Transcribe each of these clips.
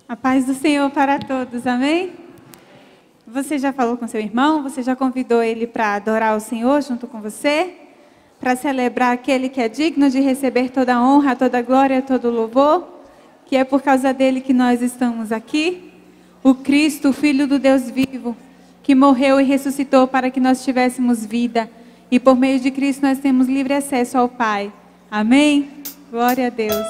A paz do Senhor para todos, amém? Você já falou com seu irmão? Você já convidou ele para adorar o Senhor junto com você? Para celebrar aquele que é digno de receber toda a honra, toda a glória, todo o louvor? Que é por causa dele que nós estamos aqui? O Cristo, o Filho do Deus vivo, que morreu e ressuscitou para que nós tivéssemos vida. E por meio de Cristo nós temos livre acesso ao Pai. Amém? Glória a Deus.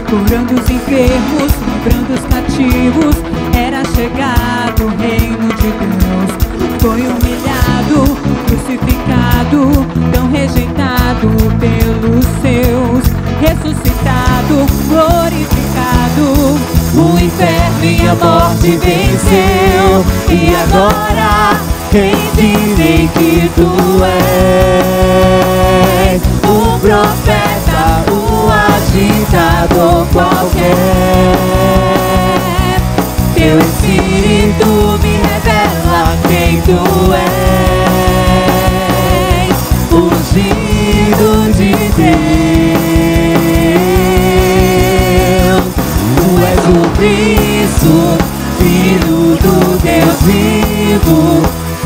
Curando os enfermos, livrando os cativos, era chegado o reino de Deus. Foi humilhado, crucificado, tão rejeitado pelos seus, ressuscitado, glorificado. O inferno e a morte venceu, e agora quem dizem que tu és um profeta, um agitador qualquer. Teu Espírito me revela quem tu és, ungido de Deus. Tu és o Cristo, Filho do Deus vivo.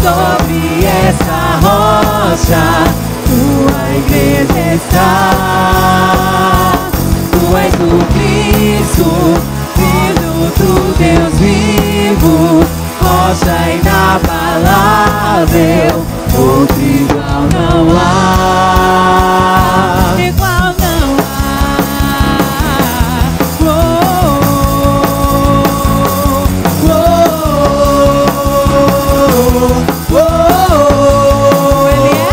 Sobre essa rocha tua igreja está. Tu és o Cristo, Filho do Deus vivo, rocha inabalável, outro igual não há. Igual não há. Ele é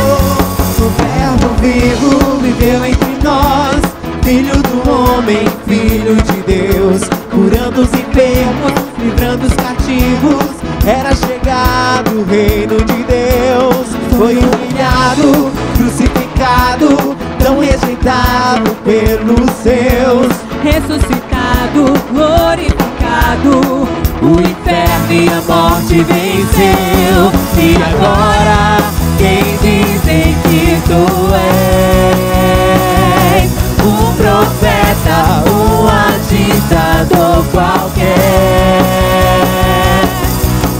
o Verbo vivo, viveu entre nós, Filho do homem, Filho de Deus, curando os enfermos, livrando os cativos, era chegado o reino de Deus. Foi humilhado, crucificado, tão rejeitado pelos seus, ressuscitado, glorificado. O inferno e a morte venceu, e agora quem dizem que tu és um profeta, um agitador qualquer.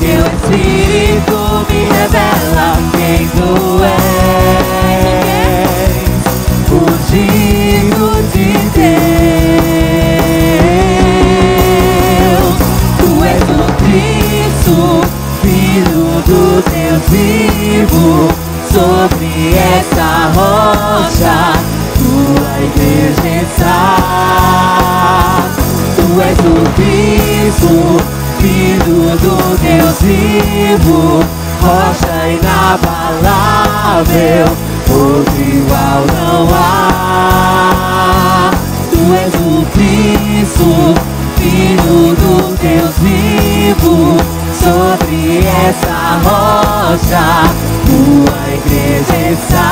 Teu Espírito me revela quem tu és, ungido de Deus. Tu és o Cristo, Filho do Deus vivo. Sobre essa rocha tua igreja está. Tu és o Cristo, Filho do Deus vivo, rocha inabalável, outro igual não há. Tu és o Cristo, Filho do Deus vivo, sobre essa rocha tua igreja está.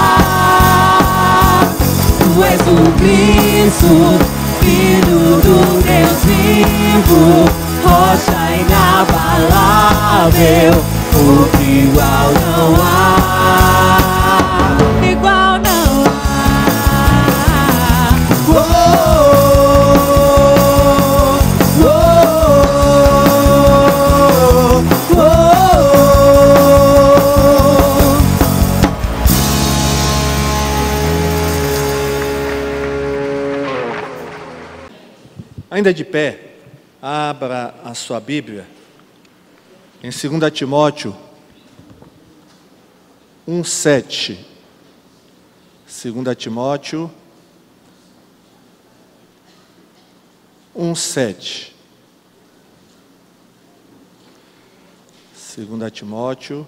Tu és o Cristo, Filho do Deus vivo, rocha inabalável, outro igual não há. Igual não há. Ainda de pé, abra a sua Bíblia em 2 Timóteo 1:7. 2 Timóteo 1:7. 2 Timóteo,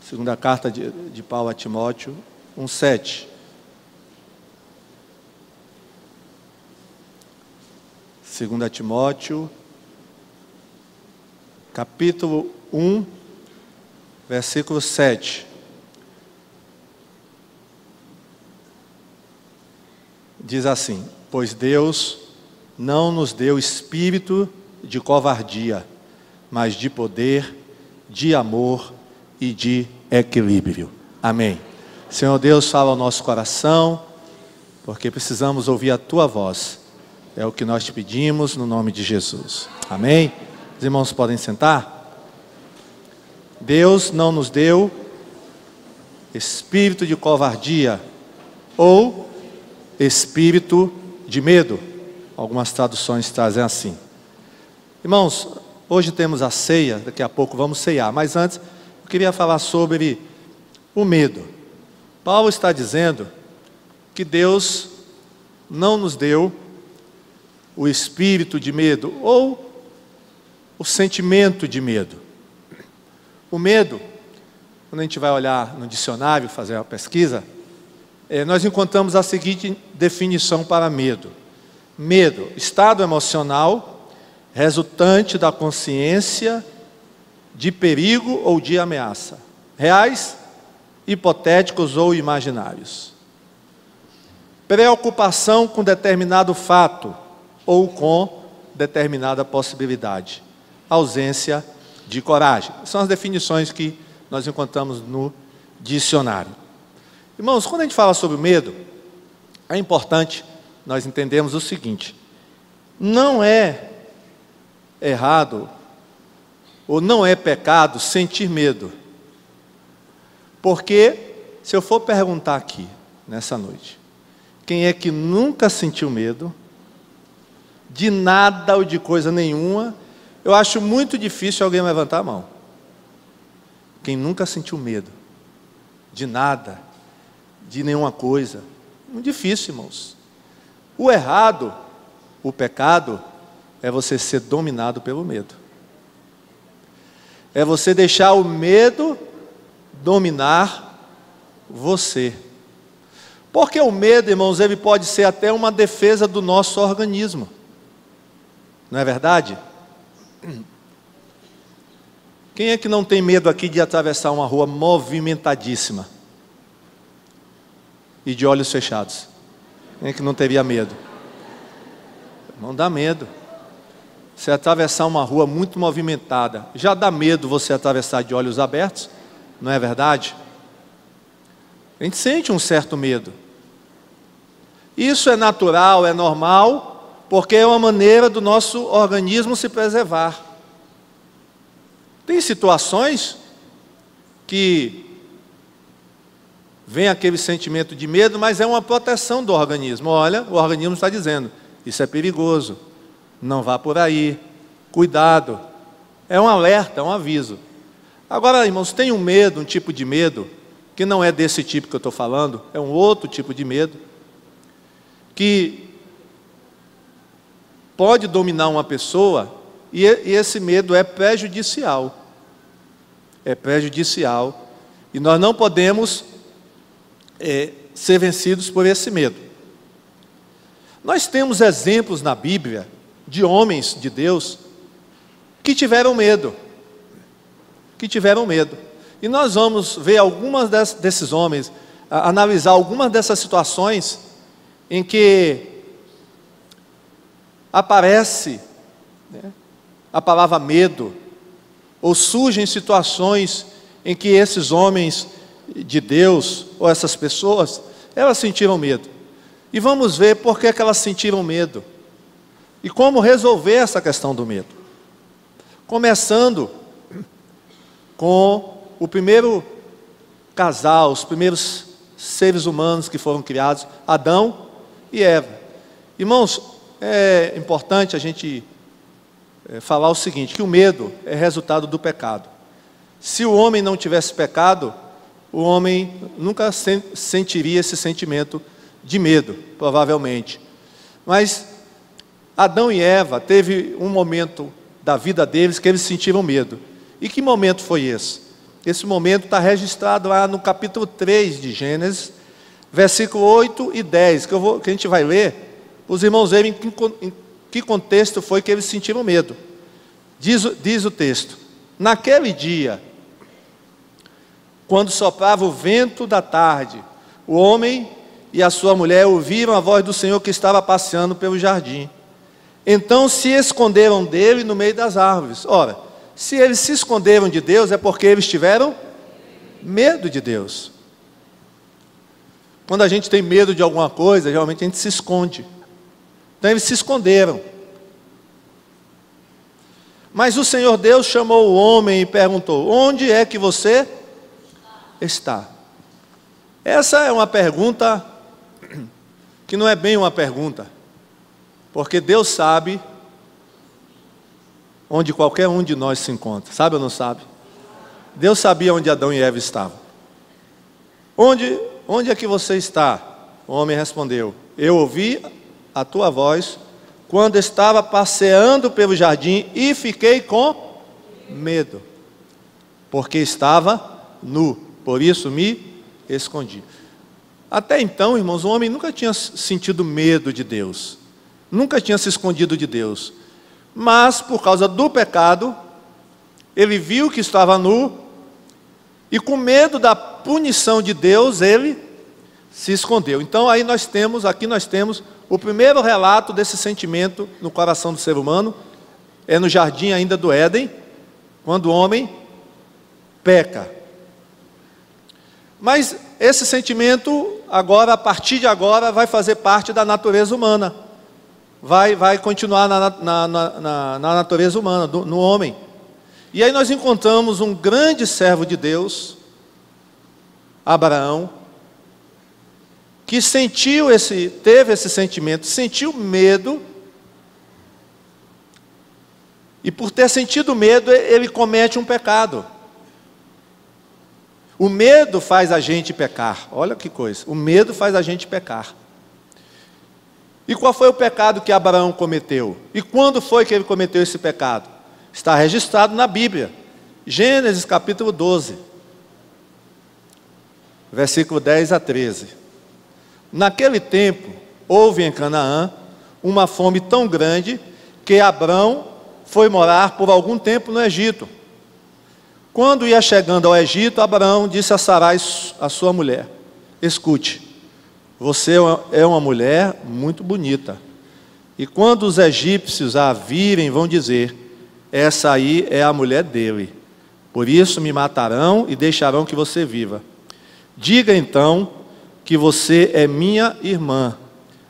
segunda carta de Paulo a Timóteo 1:7. 2 Timóteo, capítulo 1, versículo 7. Diz assim: pois Deus não nos deu espírito de covardia, mas de poder, de amor e de equilíbrio. Amém. Senhor Deus, fala ao nosso coração, porque precisamos ouvir a Tua voz. É o que nós te pedimos no nome de Jesus. Amém? Os irmãos podem sentar? Deus não nos deu espírito de covardia ou espírito de medo. Algumas traduções trazem assim. Irmãos, hoje temos a ceia, daqui a pouco vamos ceiar, mas antes eu queria falar sobre o medo. Paulo está dizendo que Deus não nos deu o espírito de medo ou o sentimento de medo. O medo, quando a gente vai olhar no dicionário, fazer uma pesquisa, nós encontramos a seguinte definição para medo. Medo, estado emocional resultante da consciência de perigo ou de ameaça, reais, hipotéticos ou imaginários. Preocupação com determinado fato ou com determinada possibilidade. Ausência de coragem. São as definições que nós encontramos no dicionário. Irmãos, quando a gente fala sobre o medo, é importante nós entendermos o seguinte: não é errado ou não é pecado sentir medo. Porque se eu for perguntar aqui, nessa noite, quem é que nunca sentiu medo de nada ou de coisa nenhuma, eu acho muito difícil alguém levantar a mão. Quem nunca sentiu medo de nada, de nenhuma coisa, muito difícil, irmãos. O errado, o pecado, é você ser dominado pelo medo. É você deixar o medo dominar você. Porque o medo, irmãos, ele pode ser até uma defesa do nosso organismo. Não é verdade? Quem é que não tem medo aqui de atravessar uma rua movimentadíssima e de olhos fechados? Quem é que não teria medo? Não dá medo. Você atravessar uma rua muito movimentada, já dá medo você atravessar de olhos abertos, não é verdade? A gente sente um certo medo. Isso é natural, é normal, porque é uma maneira do nosso organismo se preservar. Tem situações que vem aquele sentimento de medo, mas é uma proteção do organismo. Olha, o organismo está dizendo, isso é perigoso, não vá por aí, cuidado. É um alerta, é um aviso. Agora, irmãos, tem um medo, um tipo de medo, que não é desse tipo que eu estou falando, é um outro tipo de medo, que pode dominar uma pessoa, e esse medo é prejudicial. É prejudicial, e nós não podemos ser vencidos por esse medo. Nós temos exemplos na Bíblia de homens de Deus que tiveram medo. E nós vamos ver algumas desses homens, analisar algumas dessas situações em que aparece a palavra medo, ou surgem situações em que esses homens de Deus, ou essas pessoas, elas sentiram medo. E vamos ver por que elas sentiram medo e como resolver essa questão do medo. Começando com o primeiro casal, os primeiros seres humanos que foram criados, Adão e Eva. Irmãos, é importante a gente falar o seguinte, que o medo é resultado do pecado. Se o homem não tivesse pecado, o homem nunca sentiria esse sentimento de medo, provavelmente. Mas Adão e Eva teve um momento da vida deles que eles sentiram medo. E que momento foi esse? Esse momento está registrado lá no capítulo 3 de Gênesis, versículo 8 e 10, que a gente vai ler, os irmãos verem que contexto foi que eles sentiram medo. Diz o texto: naquele dia, quando soprava o vento da tarde, o homem e a sua mulher ouviram a voz do Senhor que estava passeando pelo jardim. Então se esconderam dele no meio das árvores. Ora, se eles se esconderam de Deus, é porque eles tiveram medo de Deus. Quando a gente tem medo de alguma coisa, geralmente a gente se esconde. Então eles se esconderam. Mas o Senhor Deus chamou o homem e perguntou: onde é que você está? Essa é uma pergunta que não é bem uma pergunta, porque Deus sabe onde qualquer um de nós se encontra. Sabe ou não sabe? Deus sabia onde Adão e Eva estavam. Onde é que você está? O homem respondeu: eu ouvi a tua voz quando estava passeando pelo jardim e fiquei com medo, porque estava nu, por isso me escondi. Até então, irmãos, o homem nunca tinha sentido medo de Deus, nunca tinha se escondido de Deus, mas por causa do pecado, ele viu que estava nu, e com medo da punição de Deus, ele se escondeu. Então aqui nós temos o primeiro relato desse sentimento no coração do ser humano, é no jardim ainda do Éden, quando o homem peca. Mas esse sentimento, agora, a partir de agora, vai fazer parte da natureza humana, vai continuar na natureza humana, no homem. E aí nós encontramos um grande servo de Deus, Abraão, que teve esse sentimento, sentiu medo, e por ter sentido medo, ele comete um pecado. O medo faz a gente pecar. Olha que coisa, o medo faz a gente pecar. E qual foi o pecado que Abraão cometeu? E quando foi que ele cometeu esse pecado? Está registrado na Bíblia, Gênesis capítulo 12, versículo 10 a 13. Naquele tempo, houve em Canaã uma fome tão grande que Abrão foi morar por algum tempo no Egito. Quando ia chegando ao Egito, Abraão disse a Sarai, a sua mulher: escute, você é uma mulher muito bonita, e quando os egípcios a virem, vão dizer: essa aí é a mulher dele, por isso me matarão e deixarão que você viva. Diga então que você é minha irmã,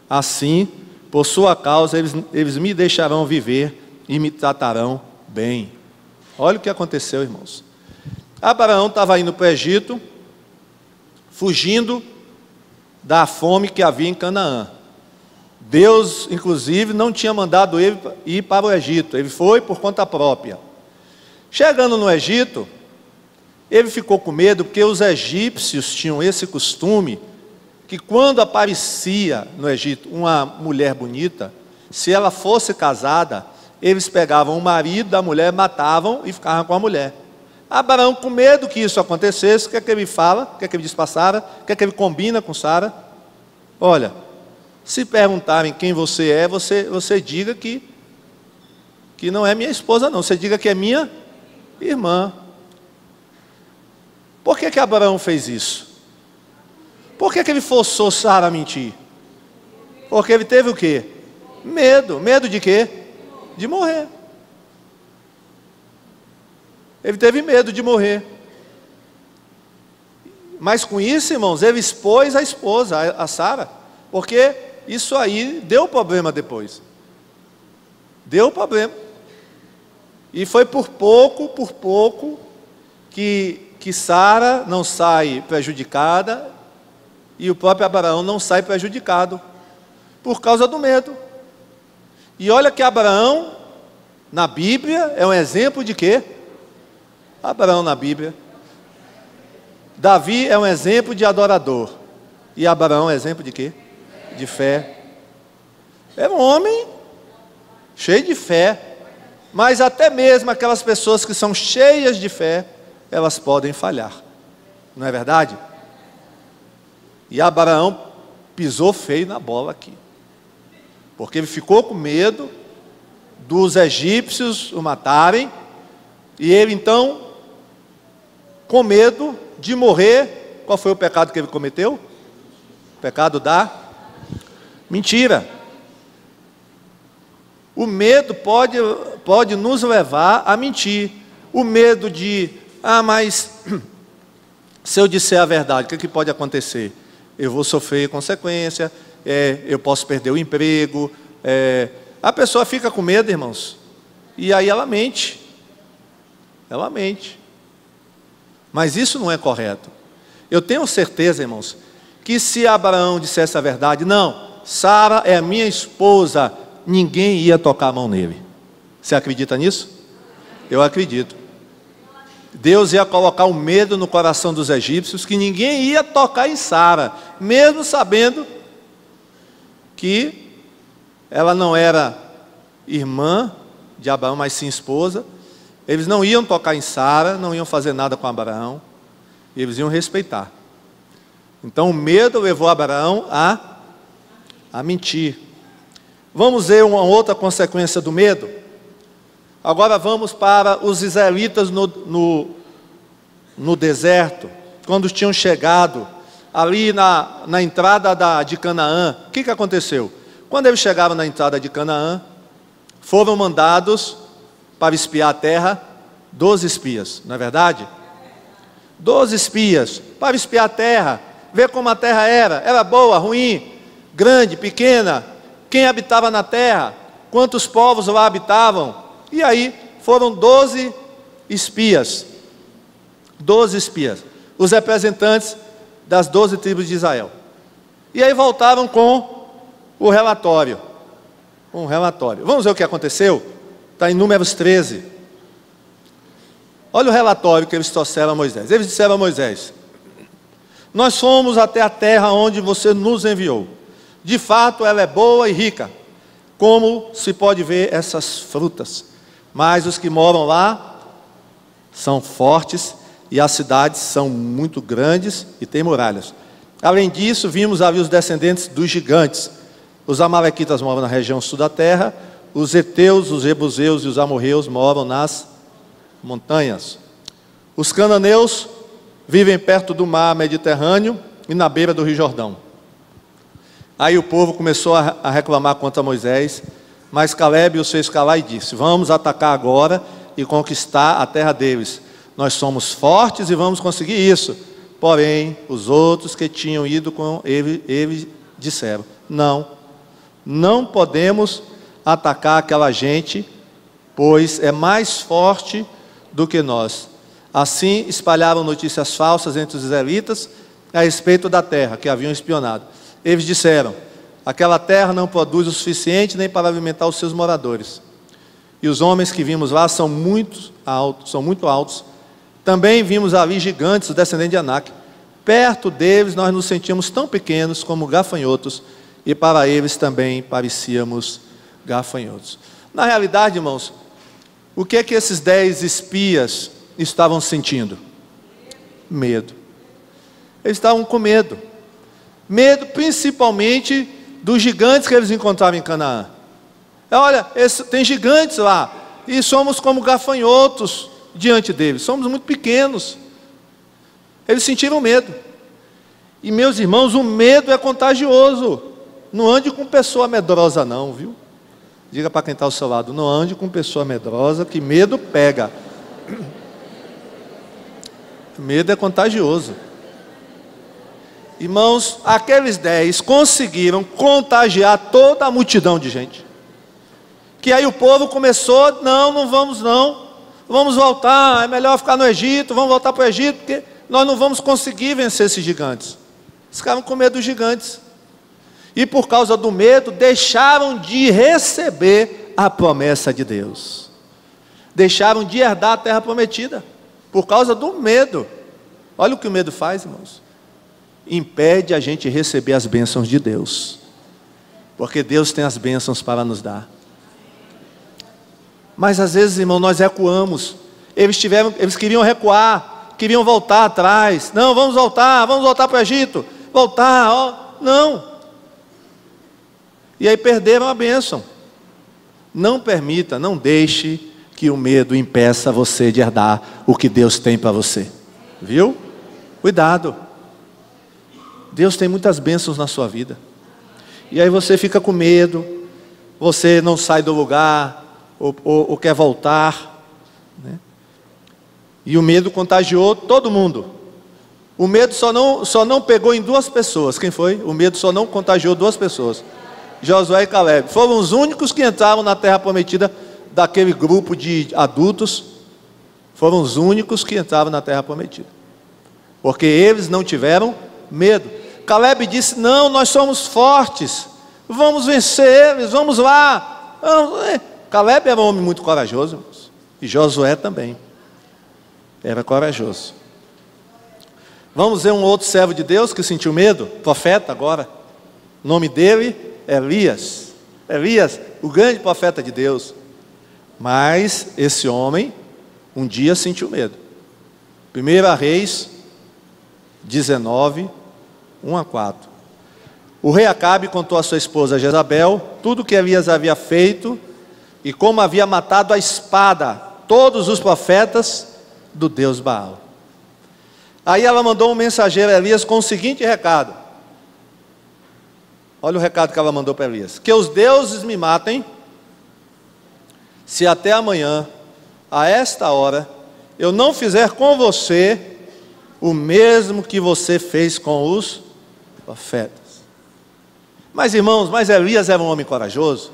assim, por sua causa, eles me deixarão viver e me tratarão bem. Olha o que aconteceu, irmãos. Abraão estava indo para o Egito, fugindo da fome que havia em Canaã. Deus, inclusive, não tinha mandado ele ir para o Egito, ele foi por conta própria. Chegando no Egito, ele ficou com medo, porque os egípcios tinham esse costume, que quando aparecia no Egito uma mulher bonita, se ela fosse casada, eles pegavam o marido da mulher, matavam e ficavam com a mulher. Abraão, com medo que isso acontecesse, o que é que ele fala? O que é que ele diz para Sara? O que é que ele combina com Sara? Olha, se perguntarem quem você é, você diga que não é minha esposa não, você diga que é minha irmã. Por que Abraão fez isso? Por que ele forçou Sara a mentir? Porque ele teve o quê? Medo. Medo de quê? De morrer. Ele teve medo de morrer. Mas com isso, irmãos, ele expôs a esposa, a Sara, porque isso aí deu problema depois. Deu problema. E foi por pouco que Sara não sai prejudicada e o próprio Abraão não sai prejudicado por causa do medo. E olha que Abraão na Bíblia é um exemplo de quê? Abraão na Bíblia. Davi é um exemplo de adorador. E Abraão é exemplo de quê? De fé. É um homem cheio de fé. Mas até mesmo aquelas pessoas que são cheias de fé, elas podem falhar. Não é verdade? E Abraão pisou feio na bola aqui. Porque ele ficou com medo dos egípcios o matarem, e ele então, com medo de morrer, qual foi o pecado que ele cometeu? O pecado da mentira. O medo pode nos levar a mentir. O medo de, mas se eu disser a verdade, o que pode acontecer? Eu vou sofrer consequência, eu posso perder o emprego. A pessoa fica com medo, irmãos, e aí ela mente. Ela mente. Mas isso não é correto. Eu tenho certeza, irmãos, que se Abraão dissesse a verdade, não, Sara é minha esposa, ninguém ia tocar a mão nele. Você acredita nisso? Eu acredito. Deus ia colocar um medo no coração dos egípcios, que ninguém ia tocar em Sara, mesmo sabendo que ela não era irmã de Abraão, mas sim esposa. Eles não iam tocar em Sara, não iam fazer nada com Abraão, eles iam respeitar. Então o medo levou Abraão a mentir. Vamos ver uma outra consequência do medo? Agora vamos para os israelitas no deserto, quando tinham chegado ali na entrada de Canaã. O que aconteceu? Quando eles chegaram na entrada de Canaã, foram mandados para espiar a terra 12 espias, não é verdade? 12 espias para espiar a terra, ver como a terra era boa, ruim, grande, pequena, quem habitava na terra, quantos povos lá habitavam. E aí foram 12 espias, 12 espias, os representantes das 12 tribos de Israel. E aí voltaram com o relatório. Vamos ver o que aconteceu? Está em Números 13. Olha o relatório que eles trouxeram a Moisés. Eles disseram a Moisés: nós fomos até a terra onde você nos enviou. De fato ela é boa e rica, como se pode ver essas frutas. Mas os que moram lá são fortes e as cidades são muito grandes e têm muralhas. Além disso, vimos ali os descendentes dos gigantes. Os amalequitas moram na região sul da terra, os heteus, os jebuseus e os amorreus moram nas montanhas. Os cananeus vivem perto do mar Mediterrâneo e na beira do Rio Jordão. Aí o povo começou a reclamar contra Moisés, mas Calebe os fez calar e disse: vamos atacar agora e conquistar a terra deles. Nós somos fortes e vamos conseguir isso. Porém, os outros que tinham ido com ele disseram: não podemos atacar aquela gente, pois é mais forte do que nós. Assim espalharam notícias falsas entre os israelitas a respeito da terra que haviam espionado. Eles disseram: aquela terra não produz o suficiente nem para alimentar os seus moradores. E os homens que vimos lá são muito altos. Também vimos ali gigantes, os descendentes de Anak. Perto deles nós nos sentíamos tão pequenos como gafanhotos, e para eles também parecíamos gafanhotos. Na realidade, irmãos, o que é que esses 10 espias estavam sentindo? Medo. Eles estavam com medo. Medo principalmente dos gigantes que eles encontraram em Canaã. Olha, tem gigantes lá, e somos como gafanhotos diante deles, somos muito pequenos. Eles sentiram medo. E meus irmãos, o medo é contagioso. Não ande com pessoa medrosa não, viu? Diga para quem está ao seu lado: não ande com pessoa medrosa, que medo pega. Medo é contagioso. Irmãos, aqueles 10 conseguiram contagiar toda a multidão de gente. Que aí o povo começou: não vamos não, vamos voltar, é melhor ficar no Egito, vamos voltar para o Egito, porque nós não vamos conseguir vencer esses gigantes. Eles ficaram com medo dos gigantes. E por causa do medo, deixaram de receber a promessa de Deus. Deixaram de herdar a terra prometida, por causa do medo. Olha o que o medo faz, irmãos. Impede a gente receber as bênçãos de Deus, porque Deus tem as bênçãos para nos dar. Mas às vezes, irmão, nós recuamos. Eles queriam recuar, queriam voltar atrás. Não, vamos voltar para o Egito, não. E aí perderam a bênção. Não permita, não deixe que o medo impeça você de herdar o que Deus tem para você. Viu? Cuidado. Deus tem muitas bênçãos na sua vida. E aí você fica com medo, você não sai do lugar, ou quer voltar, né? E o medo contagiou todo mundo. O medo só não pegou em 2 pessoas. Quem foi? O medo só não contagiou 2 pessoas. Josué e Caleb. Foram os únicos que entraram na terra prometida daquele grupo de adultos. Foram os únicos que entraram na terra prometida. Porque eles não tiveram medo. Caleb disse: não, nós somos fortes. Vamos vencer eles, vamos lá. Caleb era um homem muito corajoso. E Josué também. Era corajoso. Vamos ver um outro servo de Deus que sentiu medo, profeta agora. O nome dele é Elias. Elias, o grande profeta de Deus. Mas esse homem um dia sentiu medo. 1 Reis 19, 1-4. O rei Acabe contou a sua esposa Jezabel tudo o que Elias havia feito e como havia matado a espada todos os profetas do Deus Baal. Aí ela mandou um mensageiro a Elias com o seguinte recado. Olha o recado que ela mandou para Elias: que os deuses me matem, se até amanhã, a esta hora, eu não fizer com você o mesmo que você fez com os profetas. Mas irmãos, Elias era um homem corajoso.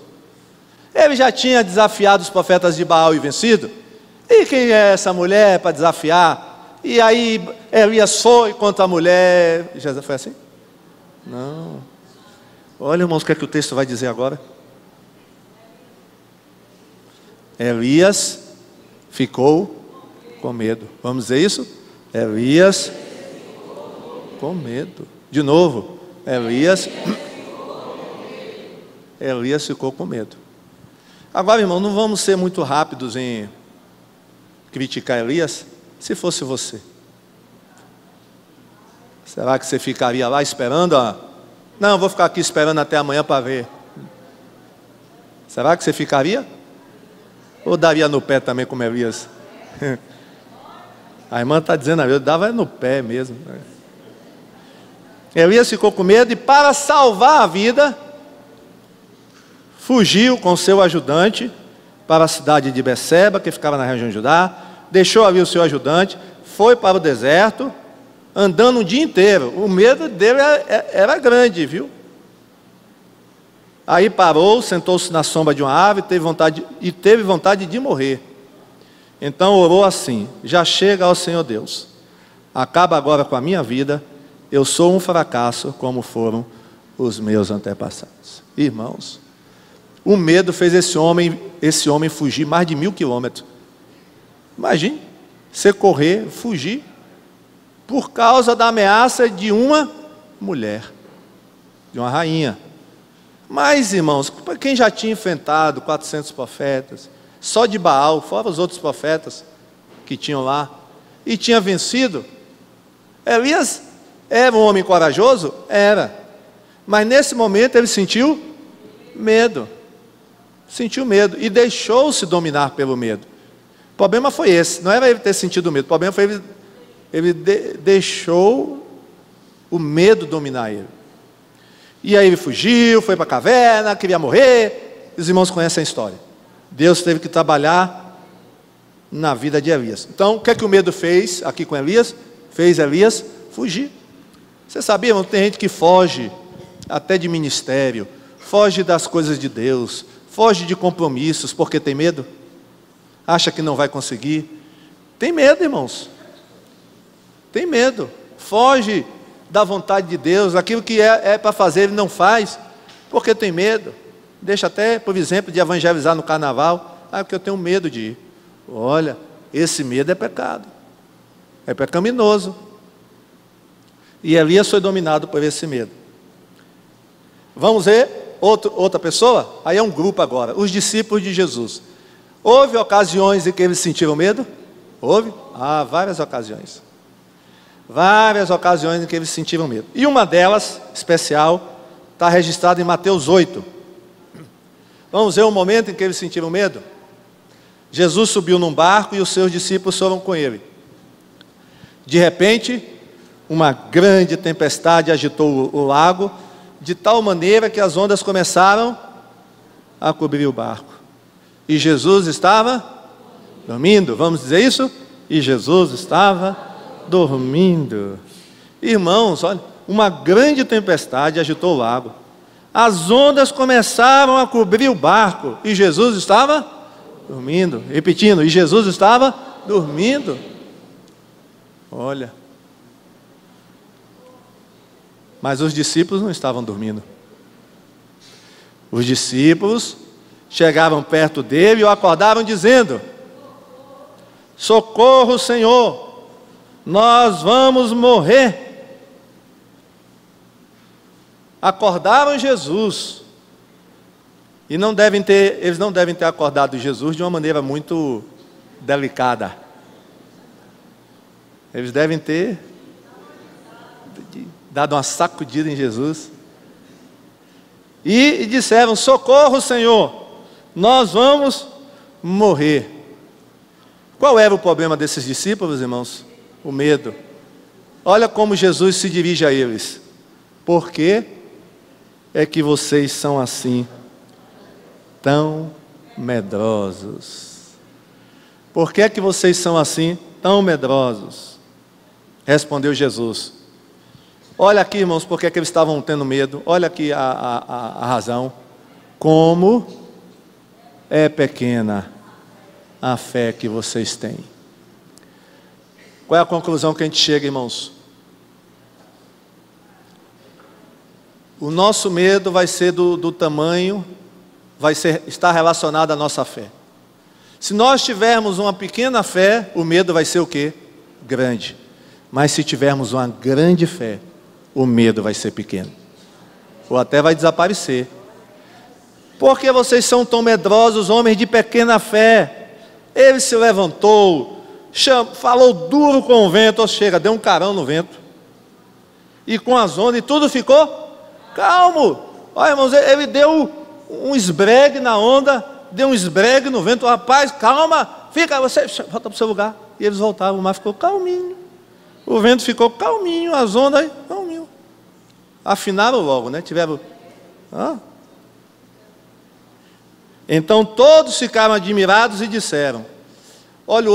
Ele já tinha desafiado os profetas de Baal e vencido. E quem é essa mulher para desafiar? E aí Elias foi contra a mulher. Já foi assim? Não. Olha, irmãos, o que é que o texto vai dizer agora? Elias ficou com medo. Vamos dizer isso? Elias com medo. De novo. Elias ficou com medo. Agora, irmão, não vamos ser muito rápidos em criticar Elias. Se fosse você, será que você ficaria lá esperando? Não, vou ficar aqui esperando até amanhã para ver. Será que você ficaria? Ou daria no pé também como Elias? A irmã está dizendo, eu dava no pé mesmo. Elias ficou com medo e, para salvar a vida, fugiu com seu ajudante para a cidade de Beceba, que ficava na região de Judá. Deixou ali o seu ajudante, foi para o deserto, andando o dia inteiro. O medo dele era grande, viu? Aí parou, sentou-se na sombra de uma árvore, teve vontade de morrer. Então orou assim: já chega ao Senhor Deus, acaba agora com a minha vida, eu sou um fracasso como foram os meus antepassados. Irmãos, o medo fez esse homem fugir mais de 1000 quilômetros. Imagine, você correr, fugir, por causa da ameaça de uma mulher, de uma rainha. Mas, irmãos, para quem já tinha enfrentado 400 profetas, só de Baal, fora os outros profetas que tinham lá, e tinha vencido, Elias era um homem corajoso? Era. Mas nesse momento ele sentiu medo. Sentiu medo e deixou-se dominar pelo medo. O problema foi esse, não era ele ter sentido medo, o problema foi ele deixou o medo dominar ele. E aí ele fugiu, foi para a caverna, queria morrer. Os irmãos conhecem a história. Deus teve que trabalhar na vida de Elias. Então, o que é que o medo fez aqui com Elias? Fez Elias fugir. Você sabia, irmão, tem gente que foge até de ministério, foge das coisas de Deus, foge de compromissos porque tem medo? Acha que não vai conseguir? Tem medo, irmãos. Tem medo. Foge da vontade de Deus. Aquilo que é para fazer, ele não faz, porque tem medo. Deixa até, por exemplo, de evangelizar no carnaval. Porque eu tenho medo de ir. Olha, esse medo é pecado. É pecaminoso. E Elias foi dominado por esse medo. Vamos ver outra pessoa? Aí é um grupo agora. Os discípulos de Jesus. Houve ocasiões em que eles sentiram medo? Houve? Várias ocasiões. Várias ocasiões em que eles sentiram medo. E uma delas, especial, está registrada em Mateus 8. Vamos ver o momento em que eles sentiram medo? Jesus subiu num barco e os seus discípulos foram com ele. De repente, uma grande tempestade agitou o lago, de tal maneira que as ondas começaram a cobrir o barco. E Jesus estava dormindo, vamos dizer isso? E Jesus estava dormindo. Irmãos, olha, uma grande tempestade agitou o lago. As ondas começaram a cobrir o barco e Jesus estava dormindo. Repetindo, e Jesus estava dormindo. Olha. Mas os discípulos não estavam dormindo. Os discípulos chegavam perto dele e o acordaram dizendo: socorro, Senhor, nós vamos morrer. Acordaram Jesus. E eles não devem ter acordado Jesus de uma maneira muito delicada. Eles devem ter dado uma sacudida em Jesus. E disseram: socorro, Senhor, nós vamos morrer. Qual era o problema desses discípulos, irmãos? O medo. Olha como Jesus se dirige a eles: por que é que vocês são assim, tão medrosos? Por que é que vocês são assim, tão medrosos? Respondeu Jesus. Olha aqui, irmãos, por que é que eles estavam tendo medo. Olha aqui a razão. Como é pequena a fé que vocês têm. Qual é a conclusão que a gente chega, irmãos? O nosso medo vai ser do tamanho, estar relacionado à nossa fé. Se nós tivermos uma pequena fé, o medo vai ser o quê? Grande. Mas se tivermos uma grande fé, o medo vai ser pequeno. Ou até vai desaparecer. Por que vocês são tão medrosos, homens de pequena fé? Ele se levantou, falou duro com o vento, chega, deu um carão no vento. E com as ondas, e tudo ficou calmo. Olha, irmãos, ele deu um esbregue na onda, deu um esbregue no vento. Rapaz, calma, fica, você volta para o seu lugar. E eles voltavam, o mar ficou calminho. O vento ficou calminho, as ondas, calminho. Afinaram logo, né? Tiveram... Então todos ficaram admirados e disseram: olha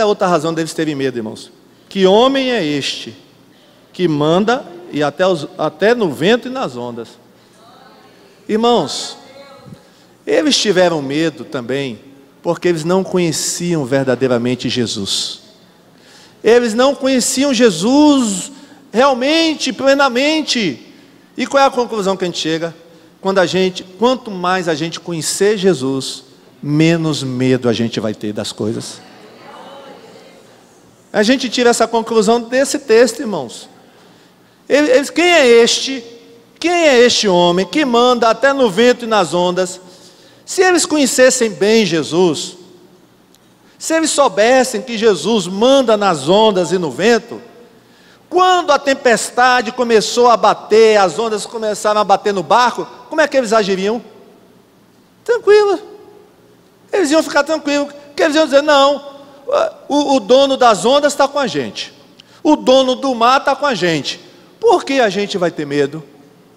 a outra razão deles terem medo, irmãos. Que homem é este que manda e até no vento e nas ondas? Irmãos, eles tiveram medo também porque eles não conheciam verdadeiramente Jesus. Eles não conheciam Jesus realmente, plenamente. E qual é a conclusão que a gente chega? Quanto mais a gente conhecer Jesus, menos medo a gente vai ter das coisas. A gente tira essa conclusão desse texto, irmãos. Quem é este homem que manda até no vento e nas ondas? Se eles conhecessem bem Jesus, se eles soubessem que Jesus manda nas ondas e no vento, quando a tempestade começou a bater, as ondas começaram a bater no barco, como é que eles agiriam? Tranquilo. Eles iam ficar tranquilos, porque eles iam dizer: não, o dono das ondas está com a gente, o dono do mar está com a gente, por que a gente vai ter medo?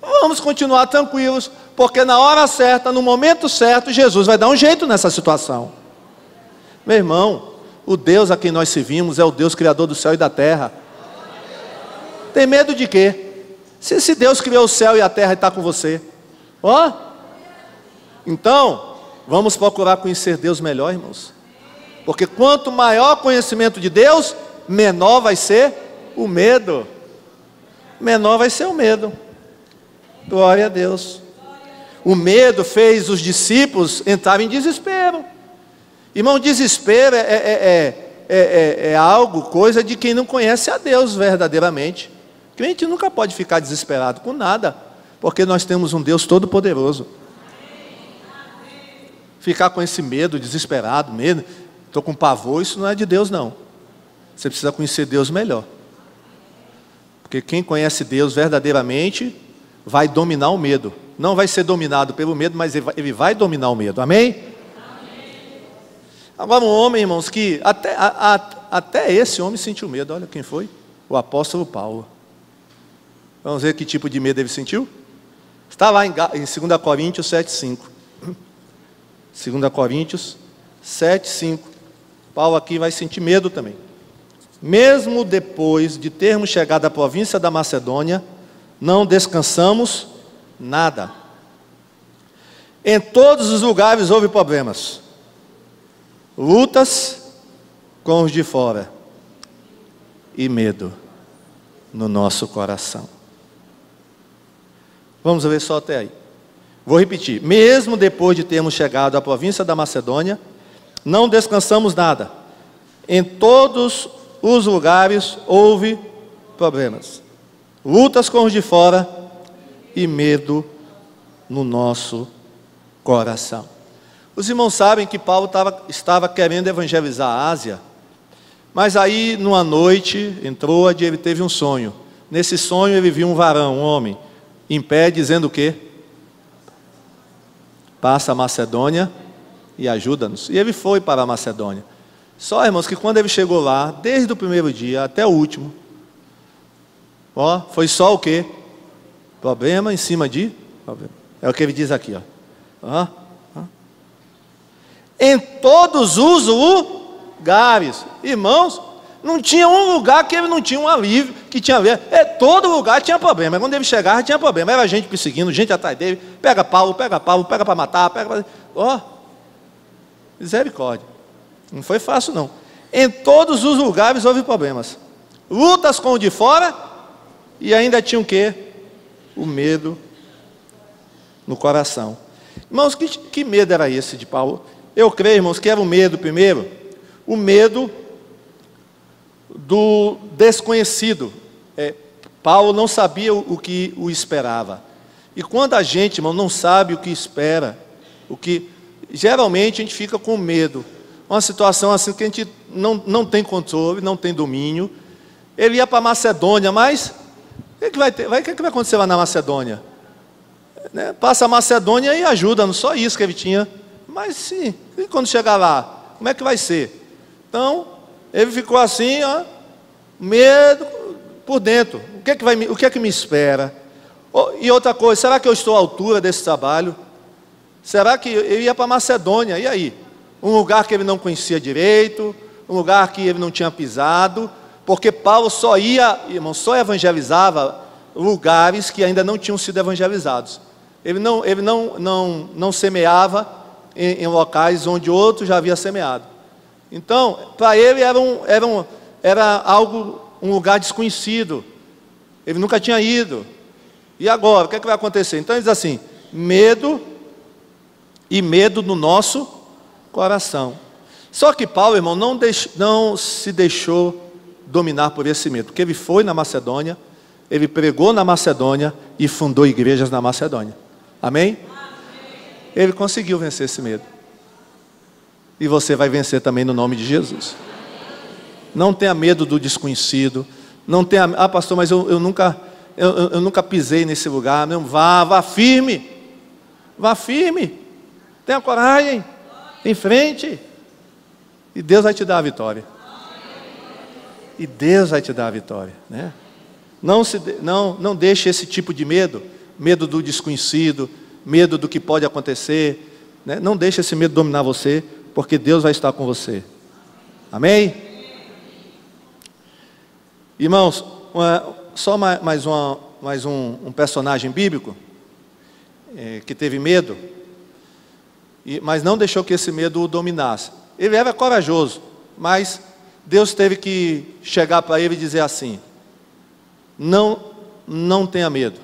Vamos continuar tranquilos, porque na hora certa, no momento certo, Jesus vai dar um jeito nessa situação. Meu irmão, o Deus a quem nós servimos é o Deus criador do céu e da terra. Tem medo de quê? Se Deus criou o céu e a terra e está com você. Então, vamos procurar conhecer Deus melhor, irmãos. Porque quanto maior conhecimento de Deus, menor vai ser o medo. Menor vai ser o medo. Glória a Deus. O medo fez os discípulos entrarem em desespero. Irmão, desespero é algo, coisa de quem não conhece a Deus verdadeiramente. Crente nunca pode ficar desesperado com nada, porque nós temos um Deus todo-poderoso. Ficar com esse medo, desesperado, estou com pavor, isso não é de Deus, não. Você precisa conhecer Deus melhor. Porque quem conhece Deus verdadeiramente vai dominar o medo. não vai ser dominado pelo medo, mas ele vai dominar o medo. Amém? Agora um homem, irmãos, que até esse homem sentiu medo. Olha quem foi? O apóstolo Paulo. Vamos ver que tipo de medo ele sentiu? Está lá em 2 Coríntios 7,5. 2 Coríntios 7,5. Paulo aqui vai sentir medo também. Mesmo depois de termos chegado à província da Macedônia, não descansamos nada. Em todos os lugares houve problemas, lutas com os de fora e medo no nosso coração. Vamos ver só até aí. Vou repetir. Mesmo depois de termos chegado à província da Macedônia, não descansamos nada. Em todos os lugares houve problemas, lutas com os de fora e medo no nosso coração. Os irmãos sabem que Paulo estava querendo evangelizar a Ásia, mas aí numa noite entrou, ele teve um sonho. Nesse sonho ele viu um varão, um homem, em pé dizendo o quê? Passa a Macedônia e ajuda-nos. E ele foi para a Macedônia. Só, irmãos, que quando ele chegou lá, desde o primeiro dia até o último, foi só o quê? Problema em cima de problema. É o que ele diz aqui, Em todos os lugares. Irmãos, não tinha um lugar que ele não tinha um alívio, que tinha alívio. Todo lugar tinha problema. Quando ele chegava, tinha problema. Era gente perseguindo, gente atrás dele. Pega Paulo para matar, misericórdia. Não foi fácil, não. Em todos os lugares houve problemas. Lutas com o de fora e ainda tinha o quê? O medo no coração. Irmãos, que medo era esse de Paulo? Eu creio, irmãos, que era o medo, primeiro, o medo do desconhecido. Paulo não sabia o que o esperava. E quando a gente, irmão, não sabe o que espera, geralmente a gente fica com medo. Uma situação assim que a gente não tem controle, não tem domínio. Ele ia para a Macedônia, mas o que vai acontecer lá na Macedônia? Passa a Macedônia e ajuda, não só isso que ele tinha. Mas sim, e quando chegar lá, como é que vai ser? Então, ele ficou assim, medo por dentro. O que é que me espera? E outra coisa, será que eu estou à altura desse trabalho? Será que eu ia para a Macedônia? E aí? Um lugar que ele não conhecia direito, um lugar que ele não tinha pisado, porque Paulo só evangelizava lugares que ainda não tinham sido evangelizados. Ele não semeava em locais onde outro já havia semeado. Então, para ele era um lugar desconhecido. Ele nunca tinha ido. E agora, o que é que vai acontecer? Então ele diz assim: medo no nosso coração. Só que Paulo, irmão, não se deixou dominar por esse medo, porque ele foi na Macedônia, ele pregou na Macedônia e fundou igrejas na Macedônia. Amém? Ele conseguiu vencer esse medo. E você vai vencer também no nome de Jesus. Não tenha medo do desconhecido. Não tenha, pastor, mas eu nunca pisei nesse lugar. Não, vá firme. Vá firme. Tenha coragem. Em frente. E Deus vai te dar a vitória. E Deus vai te dar a vitória, né? Não deixe esse tipo de medo do desconhecido, medo do que pode acontecer, né? Não deixe esse medo dominar você, porque Deus vai estar com você. Amém? Irmãos, só mais um personagem bíblico que teve medo, mas não deixou que esse medo o dominasse. Ele era corajoso, mas Deus teve que chegar para ele e dizer assim: não tenha medo.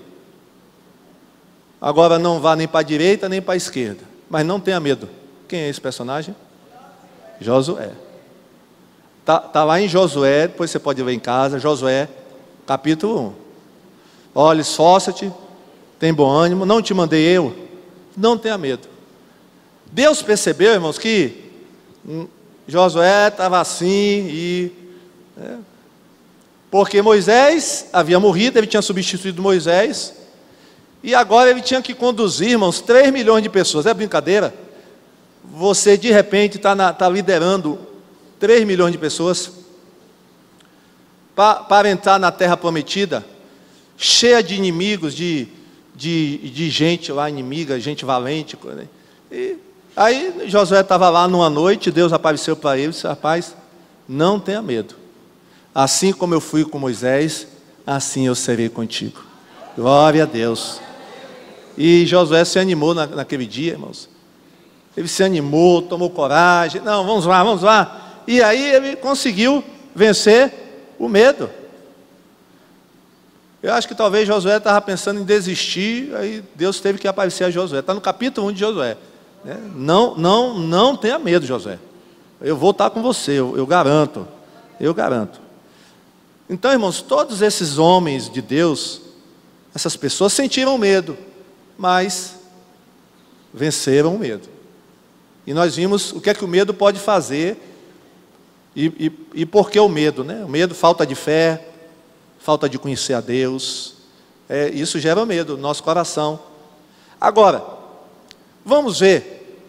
Agora não vá nem para a direita nem para a esquerda, mas não tenha medo. Quem é esse personagem? Josué. Tá lá em Josué, depois você pode ver em casa, Josué, capítulo 1. Olha, esforça-te, tem bom ânimo, não te mandei eu, não tenha medo. Deus percebeu, irmãos, que Josué estava assim, porque Moisés havia morrido, ele tinha substituído Moisés, E agora ele tinha que conduzir, irmãos, 3 milhões de pessoas. É brincadeira? Você de repente está liderando 3 milhões de pessoas para entrar na terra prometida, cheia de inimigos, de gente lá inimiga, gente valente. Né? E aí Josué estava lá numa noite, Deus apareceu para ele e disse: rapaz, não tenha medo. Assim como eu fui com Moisés, assim eu serei contigo. Glória a Deus. E Josué se animou naquele dia, irmãos. Ele se animou, tomou coragem. Não, vamos lá, vamos lá. E aí ele conseguiu vencer o medo. Eu acho que talvez Josué estava pensando em desistir, aí Deus teve que aparecer a Josué. Está no capítulo 1 de Josué. Né? Não tenha medo, Josué. Eu vou estar com você, eu garanto. Eu garanto. Então, irmãos, todos esses homens de Deus, essas pessoas sentiram medo, mas venceram o medo. E nós vimos o que é que o medo pode fazer e por que o medo, né? O medo, falta de fé, falta de conhecer a Deus, isso gera medo no nosso coração. Agora, vamos ver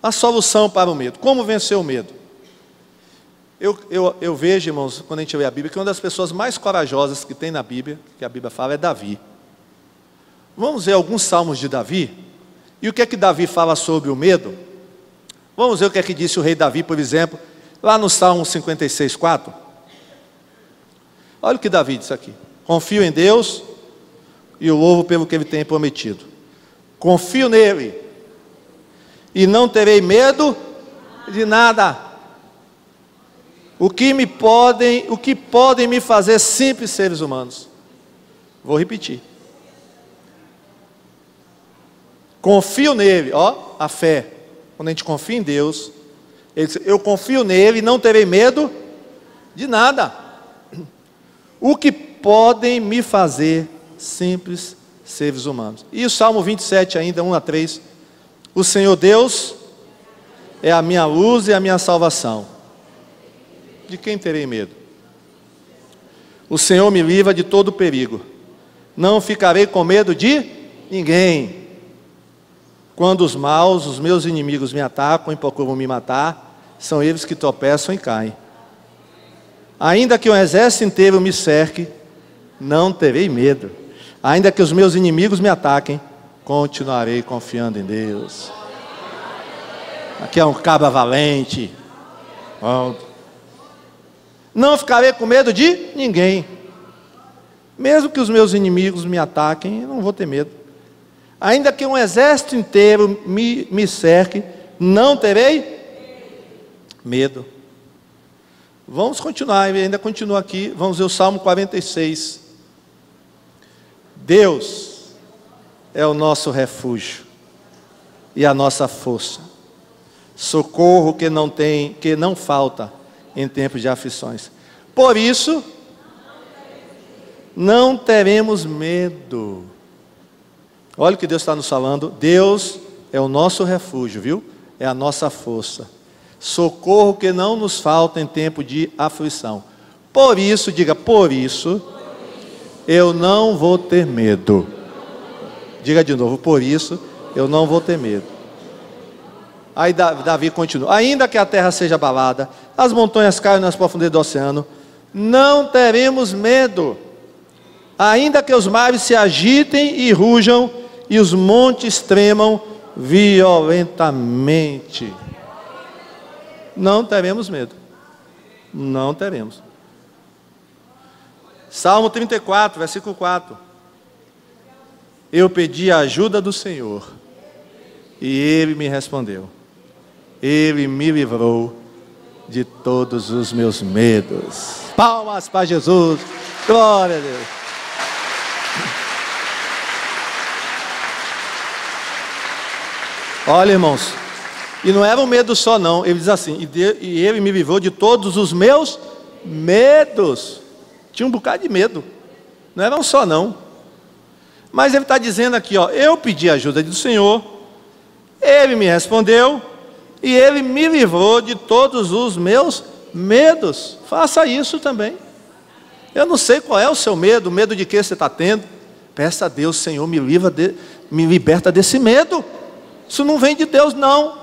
a solução para o medo. Como vencer o medo? Eu vejo, irmãos, quando a gente lê a Bíblia, que uma das pessoas mais corajosas que tem na Bíblia, que a Bíblia fala, é Davi. Vamos ver alguns salmos de Davi. E o que é que Davi fala sobre o medo? Vamos ver o que é que disse o rei Davi, por exemplo, lá no Salmo 56, 4. Olha o que Davi disse aqui: confio em Deus e o louvo pelo que Ele tem prometido. Confio nele e não terei medo de nada. O que podem me fazer simples seres humanos? Vou repetir. Confio nele, ó, a fé. Quando a gente confia em Deus, ele diz: eu confio nele e não terei medo de nada. O que podem me fazer simples seres humanos? E o Salmo 27 ainda, 1 a 3. O Senhor Deus é a minha luz e a minha salvação. De quem terei medo? O Senhor me livra de todo perigo. Não ficarei com medo de ninguém. Quando os maus, os meus inimigos me atacam e procuram me matar, são eles que tropeçam e caem. Ainda que um exército inteiro me cerque, não terei medo. Ainda que os meus inimigos me ataquem, continuarei confiando em Deus. Aqui é um cabra valente. Não ficarei com medo de ninguém. Mesmo que os meus inimigos me ataquem, eu não vou ter medo. Ainda que um exército inteiro me cerque, não terei medo. Vamos continuar, ele ainda continua aqui. Vamos ver o Salmo 46. Deus é o nosso refúgio e a nossa força, socorro que não falta em tempos de aflições. Por isso, não teremos medo. Olha o que Deus está nos falando. Deus é o nosso refúgio, viu? É a nossa força, socorro que não nos falta em tempo de aflição. Por isso, diga, por isso, eu não vou ter medo. Diga de novo, por isso, eu não vou ter medo. Aí Davi continua: ainda que a terra seja abalada, as montanhas caiam nas profundezas do oceano, não teremos medo. Ainda que os mares se agitem e rujam, e os montes tremam violentamente, não teremos medo. Não teremos. Salmo 34, versículo 4. Eu pedi a ajuda do Senhor, e Ele me respondeu. Ele me livrou de todos os meus medos. Palmas para Jesus. Glória a Deus. Olha, irmãos, e não era um medo só não. Ele diz assim: e Ele me livrou de todos os meus medos. Tinha um bocado de medo. Não era um só não. Mas ele está dizendo aqui, ó: eu pedi a ajuda do Senhor, Ele me respondeu, e Ele me livrou de todos os meus medos. Faça isso também. Eu não sei qual é o seu medo, o medo de que você está tendo, Peça a Deus, Senhor, me liberta desse medo. Isso não vem de Deus, não.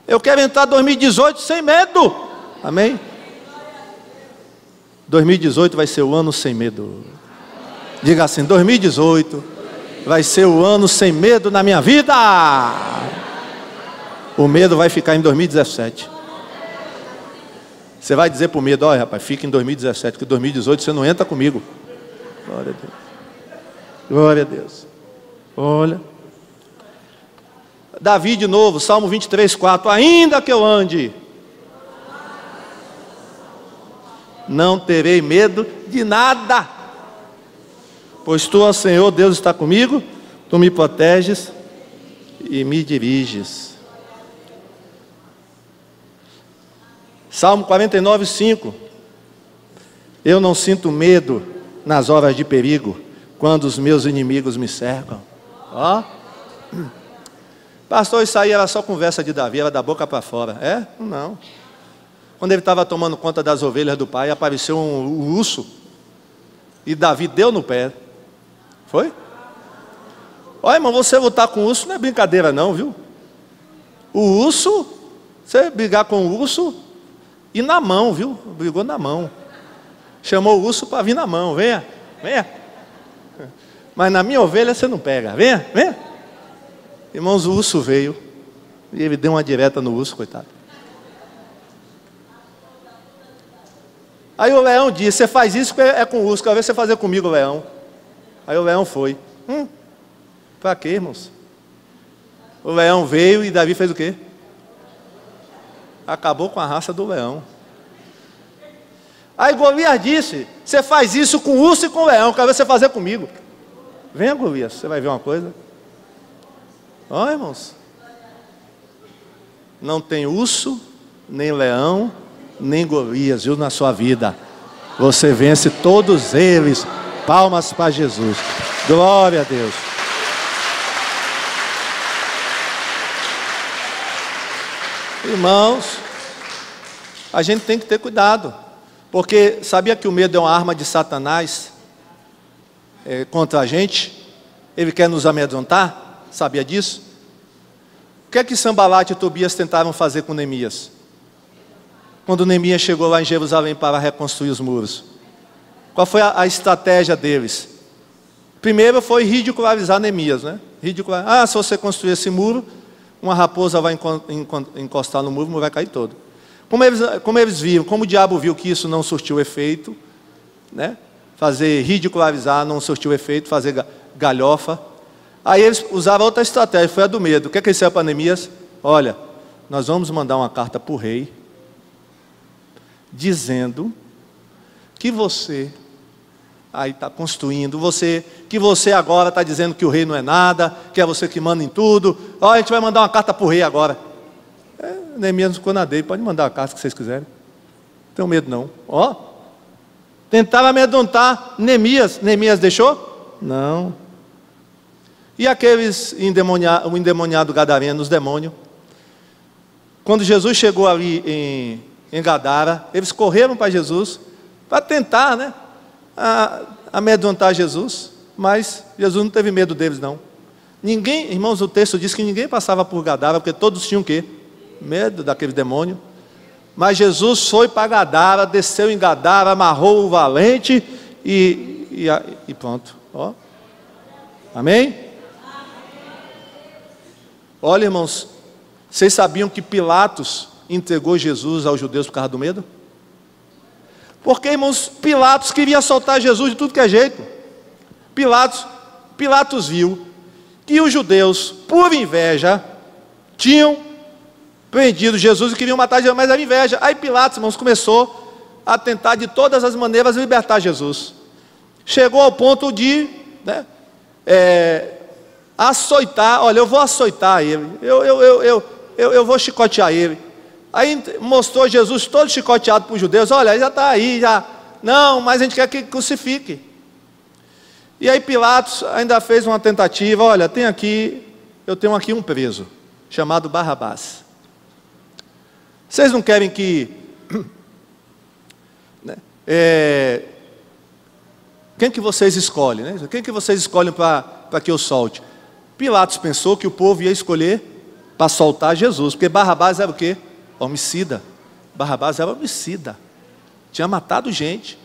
Eu quero entrar em 2018 sem medo. Amém? 2018 vai ser o ano sem medo. Diga assim, 2018 vai ser o ano sem medo na minha vida. O medo vai ficar em 2017. Você vai dizer para o medo, olha rapaz, fica em 2017, porque 2018 você não entra comigo. Glória a Deus. Glória a Deus. Olha. Davi de novo, Salmo 23, 4. Ainda que eu ande, não terei medo de nada. Pois tu, ó Senhor, Deus está comigo. Tu me proteges e me diriges. Salmo 49, 5. Eu não sinto medo nas horas de perigo, quando os meus inimigos me cercam. Ó. Pastor, isso aí era só conversa de Davi, era da boca para fora. É? Não. Quando ele estava tomando conta das ovelhas do pai, apareceu um urso. E Davi deu no pé. Foi? Olha, irmão, você lutar com o urso não é brincadeira não, viu? O urso, você brigar com o urso, e na mão, viu? Brigou na mão. Chamou o urso para vir na mão. Venha, venha. Mas na minha ovelha você não pega. Venha, venha. Irmãos, o urso veio. E ele deu uma direta no urso, coitado. Aí o leão disse, você faz isso é com o urso, quero ver você fazer comigo, leão. Aí o leão foi. Para quê, irmãos? O leão veio e Davi fez o quê? Acabou com a raça do leão. Aí Golias disse, você faz isso com o urso e com o leão, quero ver você fazer comigo. Venha, Golias, você vai ver uma coisa. Ó, irmãos, não tem urso, nem leão, nem Golias, viu, na sua vida. Você vence todos eles. Palmas para Jesus. Glória a Deus. Irmãos, a gente tem que ter cuidado, porque sabia que o medo é uma arma de Satanás contra a gente? Ele quer nos amedrontar, sabia disso? O que é que Sanbalat e Tobias tentaram fazer com Neemias? Quando Neemias chegou lá em Jerusalém para reconstruir os muros, qual foi a estratégia deles? Primeiro foi ridicularizar Neemias, né? Ridicularizar, se você construir esse muro, uma raposa vai encostar no muro, o muro vai cair todo. Como eles viram, como o diabo viu que isso não surtiu efeito, né? Fazer ridicularizar não surtiu efeito, fazer galhofa. Aí eles usaram outra estratégia, foi a do medo. O que é que eles disseram para Neemias? Olha, nós vamos mandar uma carta para o rei, dizendo que você aí está construindo, que você agora está dizendo que o rei não é nada, que é você que manda em tudo. Olha, a gente vai mandar uma carta para o rei agora. Neemias não ficou na dele, pode mandar a carta que vocês quiserem. Não tenho medo não. Ó, tentaram amedrontar Neemias. Neemias deixou? Não. E aqueles o endemoniado gadareno, os demônios? Quando Jesus chegou ali em Gadara, eles correram para Jesus, para tentar, né, amedrontar Jesus, mas Jesus não teve medo deles não. Ninguém, irmãos, o texto diz que ninguém passava por Gadara, porque todos tinham o quê? Medo daquele demônio. Mas Jesus foi para Gadara, desceu em Gadara, amarrou o valente e pronto. Ó. Amém? Olha, irmãos, vocês sabiam que Pilatos entregou Jesus aos judeus por causa do medo? Porque, irmãos, Pilatos queria soltar Jesus de tudo que é jeito. Pilatos viu que os judeus, por inveja, tinham prendido Jesus e queriam matar Jesus, mas era inveja. Aí Pilatos, irmãos, começou a tentar de todas as maneiras libertar Jesus. Chegou ao ponto de, né, açoitar. Olha, eu vou açoitar ele, eu vou chicotear ele. Aí mostrou Jesus todo chicoteado para os judeus. Olha, ele já está aí, já. Não, mas a gente quer que crucifique. E aí Pilatos ainda fez uma tentativa. Olha, eu tenho aqui um preso, chamado Barrabás. Vocês não querem que Quem que vocês escolhem, né? Quem que vocês escolhem para que eu solte? Pilatos pensou que o povo ia escolher para soltar Jesus, porque Barrabás era o quê? Homicida. Barrabás era homicida, tinha matado gente.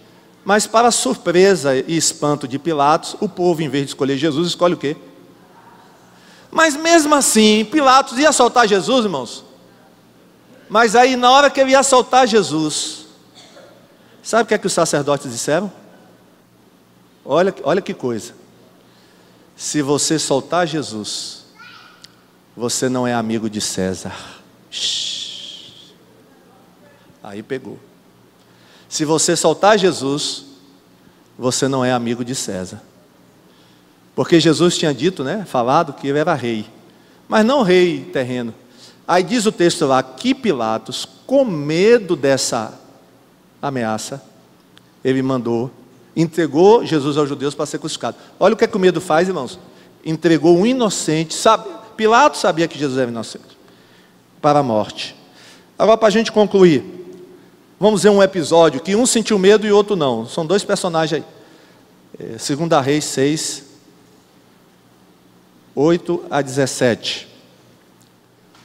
Mas para surpresa e espanto de Pilatos, o povo, em vez de escolher Jesus, escolhe o quê? Mas mesmo assim, Pilatos ia soltar Jesus, irmãos. Mas aí, na hora que ele ia soltar Jesus, sabe o que é que os sacerdotes disseram? Olha que coisa. Se você soltar Jesus, você não é amigo de César. Shhh. Aí pegou. Se você soltar Jesus, você não é amigo de César. Porque Jesus tinha dito, né, falado que ele era rei, mas não rei terreno. Aí diz o texto lá que Pilatos, com medo dessa ameaça, ele entregou Jesus aos judeus para ser crucificado. Olha o que é que o medo faz, irmãos. Entregou um inocente, Pilatos sabia que Jesus era inocente, para a morte. Agora, para a gente concluir, vamos ver um episódio que um sentiu medo e o outro não. São dois personagens aí. 2 Reis 6, 8 a 17.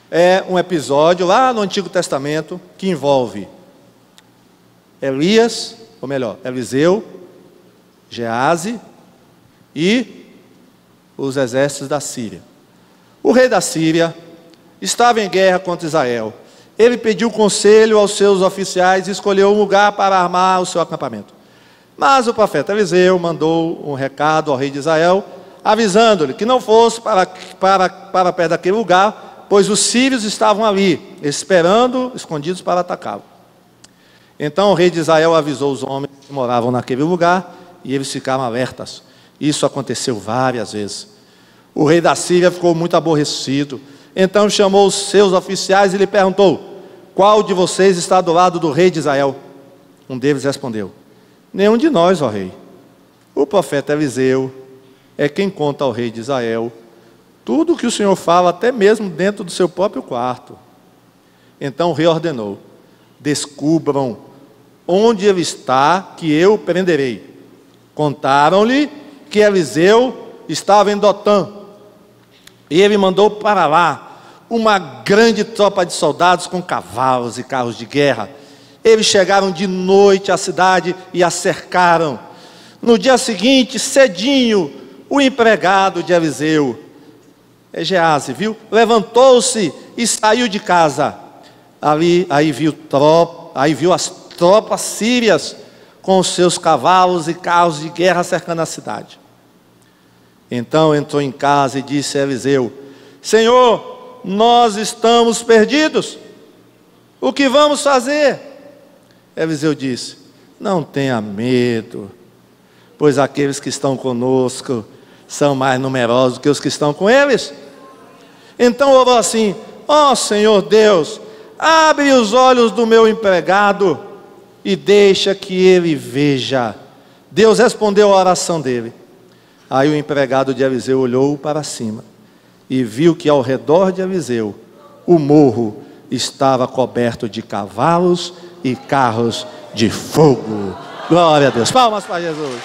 É um episódio lá no Antigo Testamento que envolve Eliseu, Geazi e os exércitos da Síria. O rei da Síria estava em guerra contra Israel. Ele pediu conselho aos seus oficiais e escolheu um lugar para armar o seu acampamento. Mas o profeta Eliseu mandou um recado ao rei de Israel, avisando-lhe que não fosse para perto daquele lugar, pois os sírios estavam ali, esperando, escondidos para atacá-lo. Então o rei de Israel avisou os homens que moravam naquele lugar, e eles ficaram alertas. Isso aconteceu várias vezes. O rei da Síria ficou muito aborrecido. Então chamou os seus oficiais e lhe perguntou: qual de vocês está do lado do rei de Israel? Um deles respondeu: nenhum de nós, ó rei. O profeta Eliseu é quem conta ao rei de Israel tudo o que o Senhor fala, até mesmo dentro do seu próprio quarto. Então o rei ordenou: descubram onde ele está, que eu o prenderei. Contaram-lhe que Eliseu estava em Dotã, e ele mandou para lá uma grande tropa de soldados com cavalos e carros de guerra. Eles chegaram de noite à cidade e a cercaram. No dia seguinte, cedinho, o empregado de Eliseu, Geazi, levantou-se e saiu de casa. Aí viu as tropas sírias com os seus cavalos e carros de guerra cercando a cidade. Então entrou em casa e disse a Eliseu: Senhor, nós estamos perdidos. O que vamos fazer? Eliseu disse: não tenha medo, pois aqueles que estão conosco são mais numerosos que os que estão com eles. Então orou assim: ó Senhor Deus, abre os olhos do meu empregado e deixa que ele veja. Deus respondeu a oração dele. Aí o empregado de Eliseu olhou para cima e viu que ao redor de Eliseu o morro estava coberto de cavalos e carros de fogo. Glória a Deus. Palmas para Jesus.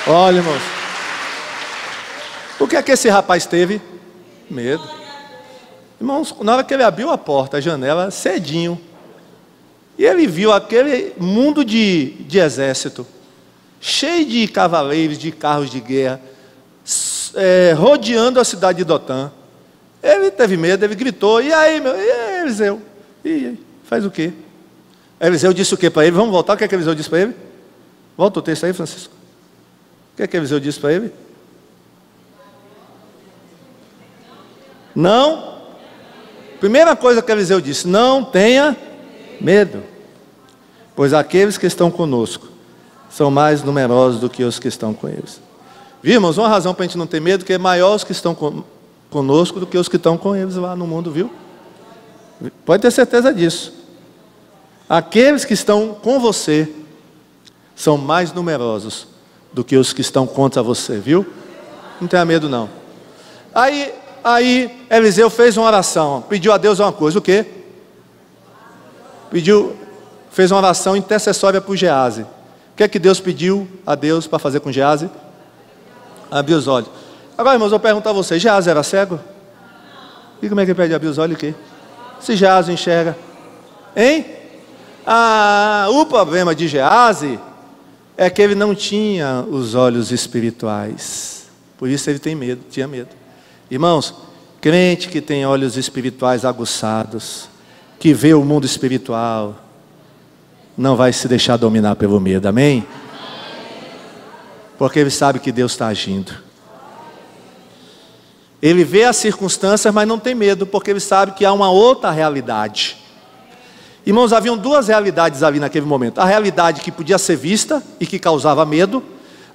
Olha, irmãos, o que é que esse rapaz teve? Medo. Irmãos, na hora que ele abriu a porta, a janela, cedinho, e ele viu aquele mundo de exército, cheio de cavaleiros, de carros de guerra, rodeando a cidade de Dotã. Ele teve medo, ele gritou: e aí, Eliseu? E aí, faz o quê? Eliseu disse o quê para ele? Vamos voltar, o que é que Eliseu disse para ele? Volta o texto aí, Francisco. O que é que Eliseu disse para ele? Não. Primeira coisa que Eliseu disse: não tenha medo, pois aqueles que estão conosco são mais numerosos do que os que estão com eles. Viu, irmãos, uma razão para a gente não ter medo, que é maior os que estão conosco do que os que estão com eles lá no mundo, viu? Pode ter certeza disso. Aqueles que estão com você são mais numerosos do que os que estão contra você, viu? Não tenha medo não. Aí Eliseu fez uma oração, pediu a Deus uma coisa: o quê? fez uma oração intercessória por Gease. O que é que Deus pediu a Deus para fazer com Gease? Abrir os olhos. Agora, irmãos, eu vou perguntar a vocês, Gease era cego? E como é que ele pede abrir os olhos o quê? Se Gease enxerga. Hein? O problema de Gease é que ele não tinha os olhos espirituais. Por isso ele tinha medo. Irmãos, crente que tem olhos espirituais aguçados, que vê o mundo espiritual, não vai se deixar dominar pelo medo, amém? Porque ele sabe que Deus está agindo. Ele vê as circunstâncias, mas não tem medo, porque ele sabe que há uma outra realidade. Irmãos, haviam duas realidades ali naquele momento. A realidade que podia ser vista e que causava medo,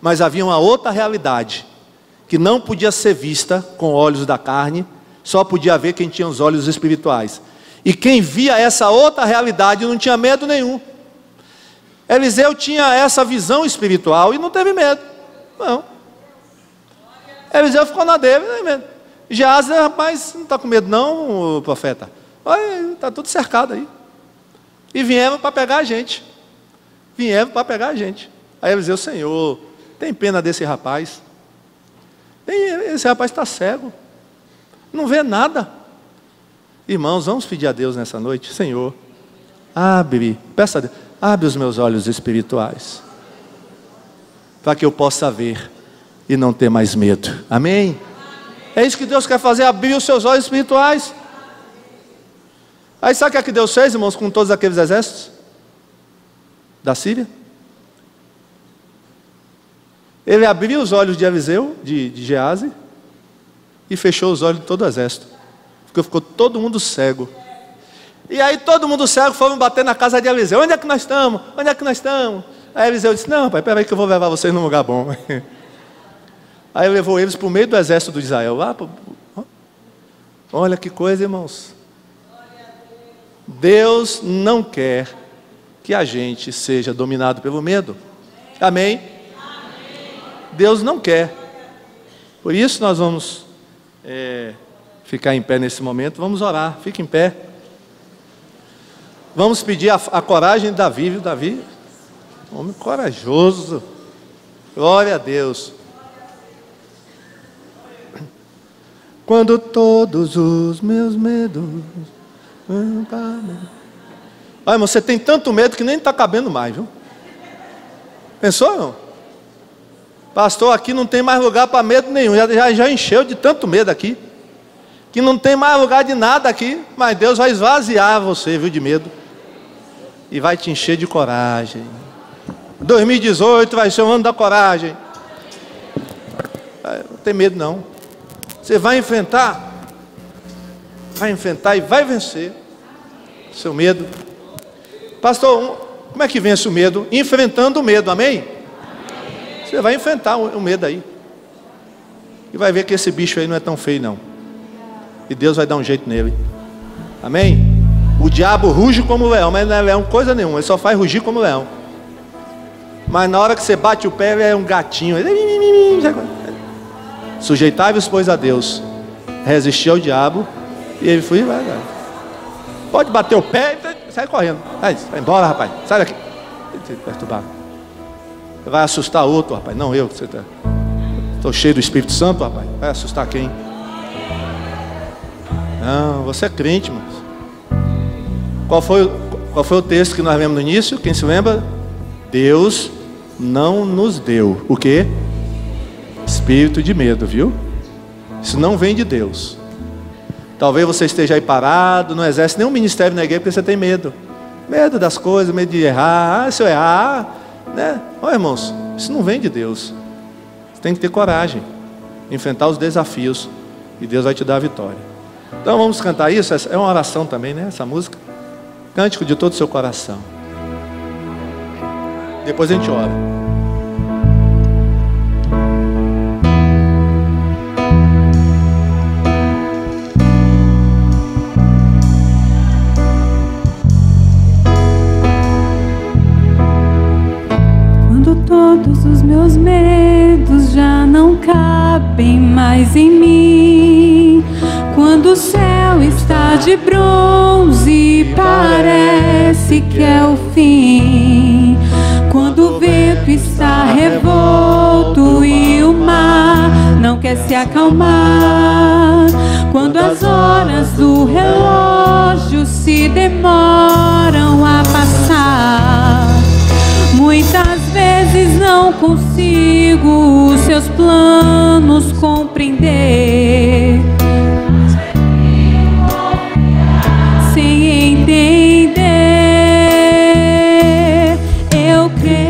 mas havia uma outra realidade que não podia ser vista com olhos da carne, só podia ver quem tinha os olhos espirituais. E quem via essa outra realidade não tinha medo nenhum. Eliseu tinha essa visão espiritual e não teve medo. Não. Eliseu ficou na dele, não teve medo. Gease, rapaz, não está com medo não, profeta? Olha, está tudo cercado aí. E vieram para pegar a gente. Aí Eliseu, Senhor, tem pena desse rapaz. Esse rapaz está cego. Não vê nada. Irmãos, vamos pedir a Deus nessa noite. Senhor, peça a Deus, abre os meus olhos espirituais, para que eu possa ver e não ter mais medo. Amém? É isso que Deus quer fazer, abrir os seus olhos espirituais. Aí sabe o que Deus fez, irmãos, com todos aqueles exércitos da Síria? Ele abriu os olhos de Eliseu, de Gease, e fechou os olhos de todo o exército. Ficou todo mundo cego. E aí todo mundo cego foram bater na casa de Eliseu. Onde é que nós estamos? Onde é que nós estamos? Aí Eliseu disse, não, pai, peraí que eu vou levar vocês num lugar bom. Aí levou eles para o meio do exército de Israel. Olha que coisa, irmãos. Deus não quer que a gente seja dominado pelo medo. Amém? Deus não quer. Por isso nós vamos ficar em pé nesse momento. Vamos orar, fique em pé. Vamos pedir a coragem de Davi, viu? Davi, homem corajoso. Glória a Deus. Quando todos os meus medos... Olha, você tem tanto medo que nem está cabendo mais, viu? Pensou, não? Pastor, aqui não tem mais lugar para medo nenhum. Já encheu de tanto medo aqui, que não tem mais lugar de nada aqui. Mas Deus vai esvaziar você, viu, de medo, e vai te encher de coragem. 2018 vai ser o ano da coragem. Não tem medo não. Você vai enfrentar e vai vencer seu medo. Pastor, como é que vence o medo? Enfrentando o medo, amém? Você vai enfrentar o medo aí, e vai ver que esse bicho aí não é tão feio não, e Deus vai dar um jeito nele, amém? O diabo ruge como leão, mas não é leão coisa nenhuma, ele só faz rugir como leão. Mas na hora que você bate o pé, ele é um gatinho. Sujeitai-vos, pois, a Deus, resistir ao diabo, e ele foi, vai. Pode bater o pé e sai correndo. Vai embora, rapaz, sai daqui. Perturbar. Você vai assustar outro, rapaz. Não eu, você tá. Estou cheio do Espírito Santo, rapaz. Vai assustar quem? Não, você é crente, irmãos. Qual foi o texto que nós lemos no início? Quem se lembra? Deus não nos deu o quê? Espírito de medo, viu? Isso não vem de Deus. Talvez você esteja aí parado, não exerce nenhum ministério na igreja porque você tem medo. Medo das coisas, medo de errar. Se eu errar, né? Olha, irmãos, isso não vem de Deus. Você tem que ter coragem, enfrentar os desafios, e Deus vai te dar a vitória. Então vamos cantar isso. É uma oração também, né? Essa música. Cântico de todo o seu coração. Depois a gente ora. Quando todos os meus medos já não cabem mais em mim, quando o céu está de bronze parece que é o fim, quando o vento está revolto e o mar não quer se acalmar, quando as horas do relógio se demoram a passar. Muitas vezes não consigo os seus planos compreender, sem entender. Eu creio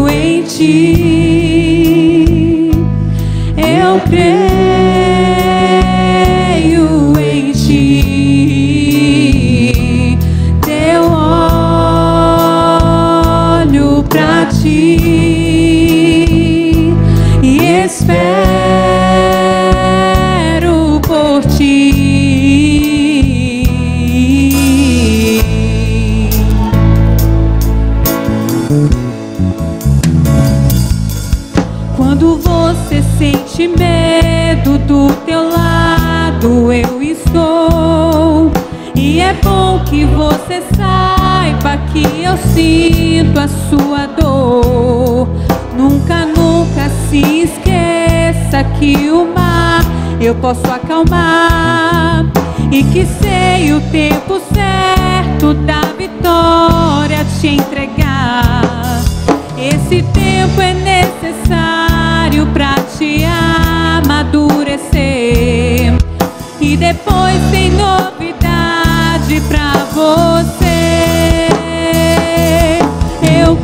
em ti, eu creio em ti. Teu olho pra ti e espero por ti. Quando você sente medo, do teu lado eu estou. E é bom que você saiba que eu sinto a sua dor. Nunca, nunca se esqueça que o mar eu posso acalmar, e que sei o tempo certo da vitória te entregar. Esse tempo é necessário pra te amadurecer, e depois tem novidade pra você. Eu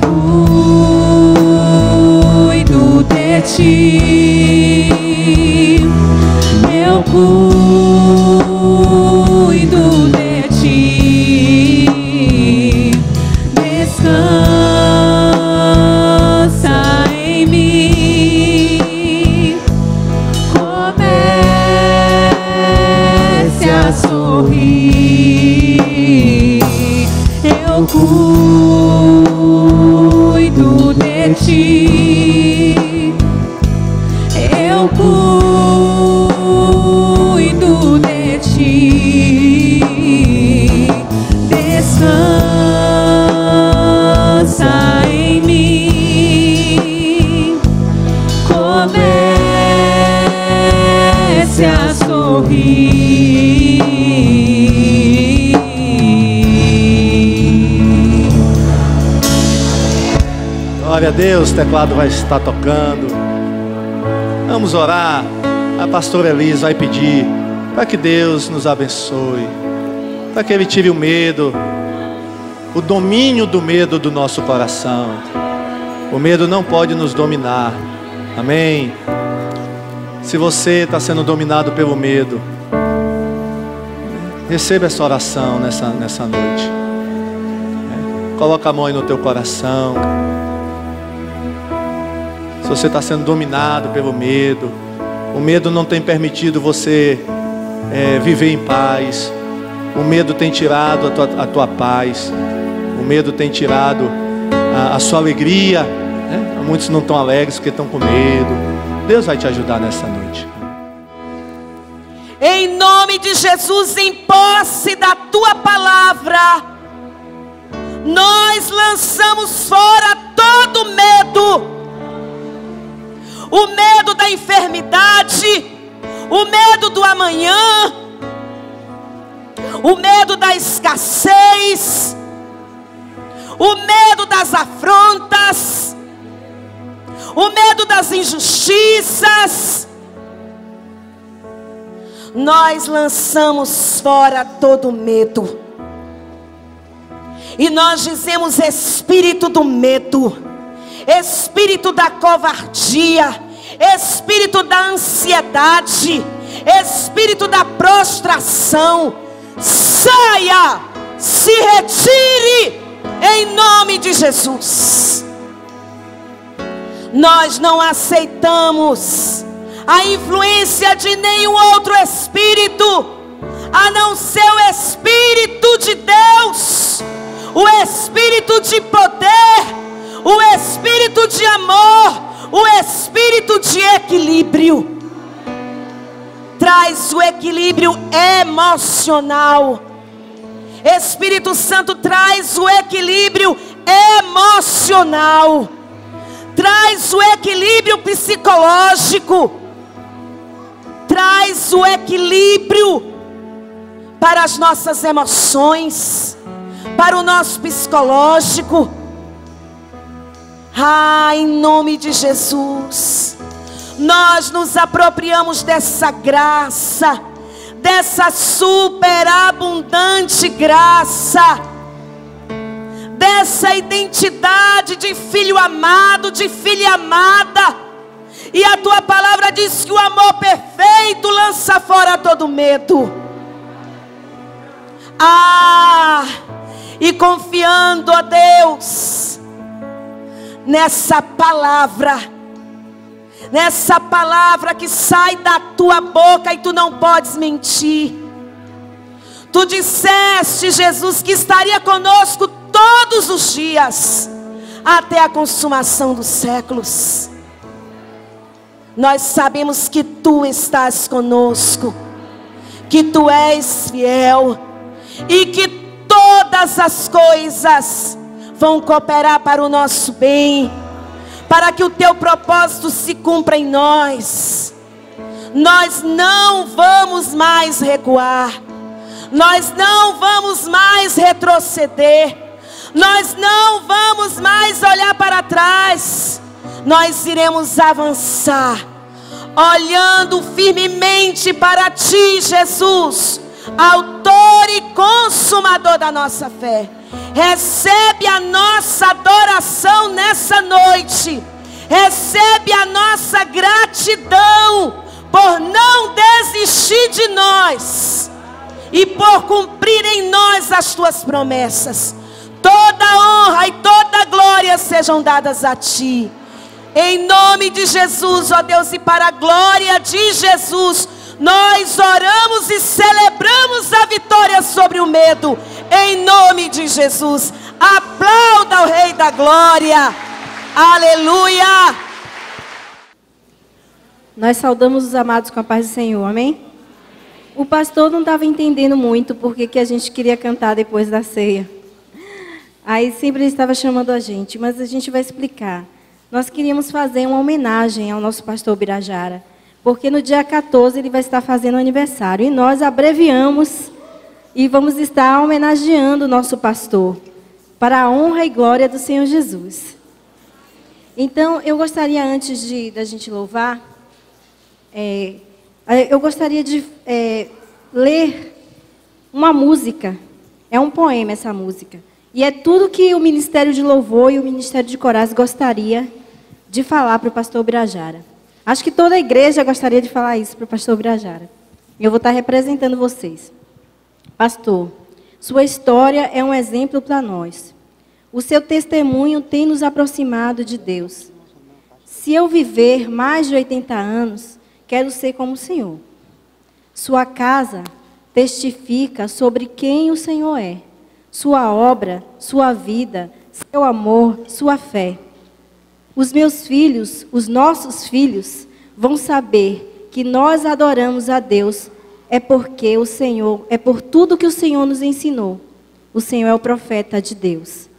cuido de ti, eu cuido de ti. Descansa em mim, comece a sorrir. Eu cuido de ti, eu cuido de ti. Descansa em mim, comece a sorrir. Glória a Deus, o teclado vai estar tocando. Vamos orar. A pastora Elis vai pedir para que Deus nos abençoe, para que Ele tire o medo, o domínio do medo do nosso coração. O medo não pode nos dominar. Amém? Se você está sendo dominado pelo medo, receba essa oração nessa noite. Coloca a mão aí no teu coração. Se você está sendo dominado pelo medo, o medo não tem permitido você viver em paz. O medo tem tirado a tua paz. O medo tem tirado a sua alegria, né? Muitos não estão alegres porque estão com medo. Deus vai te ajudar nessa noite. Em nome de Jesus, em posse da tua palavra, nós lançamos fora todo medo. O medo da enfermidade, o medo do amanhã, o medo da escassez, o medo das afrontas, o medo das injustiças. Nós lançamos fora todo medo. E nós dizemos: espírito do medo, espírito da covardia, espírito da ansiedade, espírito da prostração, saia, se retire em nome de Jesus. Nós não aceitamos a influência de nenhum outro espírito, a não ser o Espírito de Deus, o Espírito de poder, o Espírito de amor, o Espírito de equilíbrio. traz o equilíbrio emocional. Espírito Santo, traz o equilíbrio emocional. Traz o equilíbrio psicológico. Traz o equilíbrio para as nossas emoções, para o nosso psicológico. Em nome de Jesus, nós nos apropriamos dessa graça, dessa superabundante graça, dessa identidade de filho amado, de filha amada. E a tua palavra diz que o amor perfeito lança fora todo medo. E confiando a Deus nessa palavra que sai da tua boca e tu não podes mentir. Tu disseste, Jesus, que estaria conosco todos os dias, até a consumação dos séculos. Nós sabemos que tu estás conosco, que tu és fiel, e que todas as coisas vão cooperar para o nosso bem, para que o teu propósito se cumpra em nós. Nós não vamos mais recuar, nós não vamos mais retroceder, nós não vamos mais olhar para trás. Nós iremos avançar, olhando firmemente para ti, Jesus, autor e consumador da nossa fé. Recebe a nossa adoração nessa noite. Recebe a nossa gratidão por não desistir de nós e por cumprir em nós as tuas promessas. Toda honra e toda glória sejam dadas a ti. Em nome de Jesus, ó Deus, e para a glória de Jesus, nós oramos e celebramos a vitória sobre o medo. Em nome de Jesus, aplauda o Rei da Glória. Aleluia. Nós saudamos os amados com a paz do Senhor, amém? O pastor não estava entendendo muito porque que a gente queria cantar depois da ceia. Aí sempre ele estava chamando a gente, mas a gente vai explicar. Nós queríamos fazer uma homenagem ao nosso pastor Birajara, porque no dia 14 ele vai estar fazendo aniversário. E nós abreviamos e vamos estar homenageando o nosso pastor, para a honra e glória do Senhor Jesus. Então, eu gostaria, antes da gente louvar, eu gostaria de ler uma música. É um poema essa música. E é tudo que o Ministério de Louvor e o Ministério de Corais gostaria de falar para o pastor Birajara. Acho que toda a igreja gostaria de falar isso para o pastor Birajara. Eu vou estar representando vocês. Pastor, sua história é um exemplo para nós. O seu testemunho tem nos aproximado de Deus. Se eu viver mais de 80 anos, quero ser como o Senhor. Sua casa testifica sobre quem o Senhor é. Sua obra, sua vida, seu amor, sua fé. Os meus filhos, os nossos filhos, vão saber que nós adoramos a Deus é porque o Senhor, é por tudo que o Senhor nos ensinou. O Senhor é o profeta de Deus.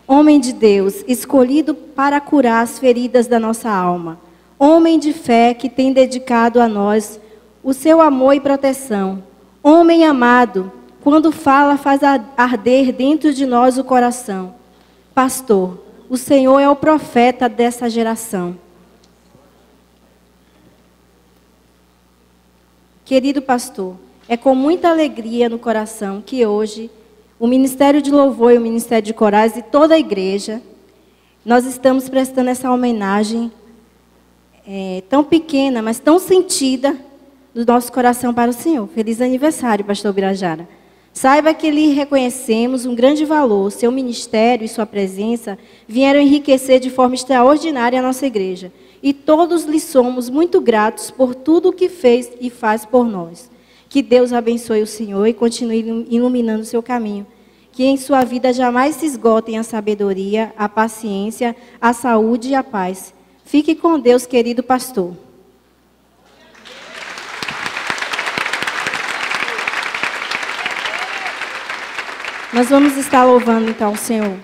Homem de Deus, escolhido para curar as feridas da nossa alma. Homem de fé que tem dedicado a nós o seu amor e proteção. Homem amado, quando fala faz arder dentro de nós o coração. Pastor, o Senhor é o profeta dessa geração. Querido pastor, é com muita alegria no coração que hoje o Ministério de Louvor e o Ministério de Corais e toda a igreja, nós estamos prestando essa homenagem tão pequena, mas tão sentida do nosso coração para o Senhor. Feliz aniversário, pastor Birajara. Saiba que lhe reconhecemos um grande valor. Seu ministério e sua presença vieram enriquecer de forma extraordinária a nossa igreja. E todos lhe somos muito gratos por tudo o que fez e faz por nós. Que Deus abençoe o Senhor e continue iluminando o seu caminho. Que em sua vida jamais se esgotem a sabedoria, a paciência, a saúde e a paz. Fique com Deus, querido pastor. Nós vamos estar louvando então o Senhor.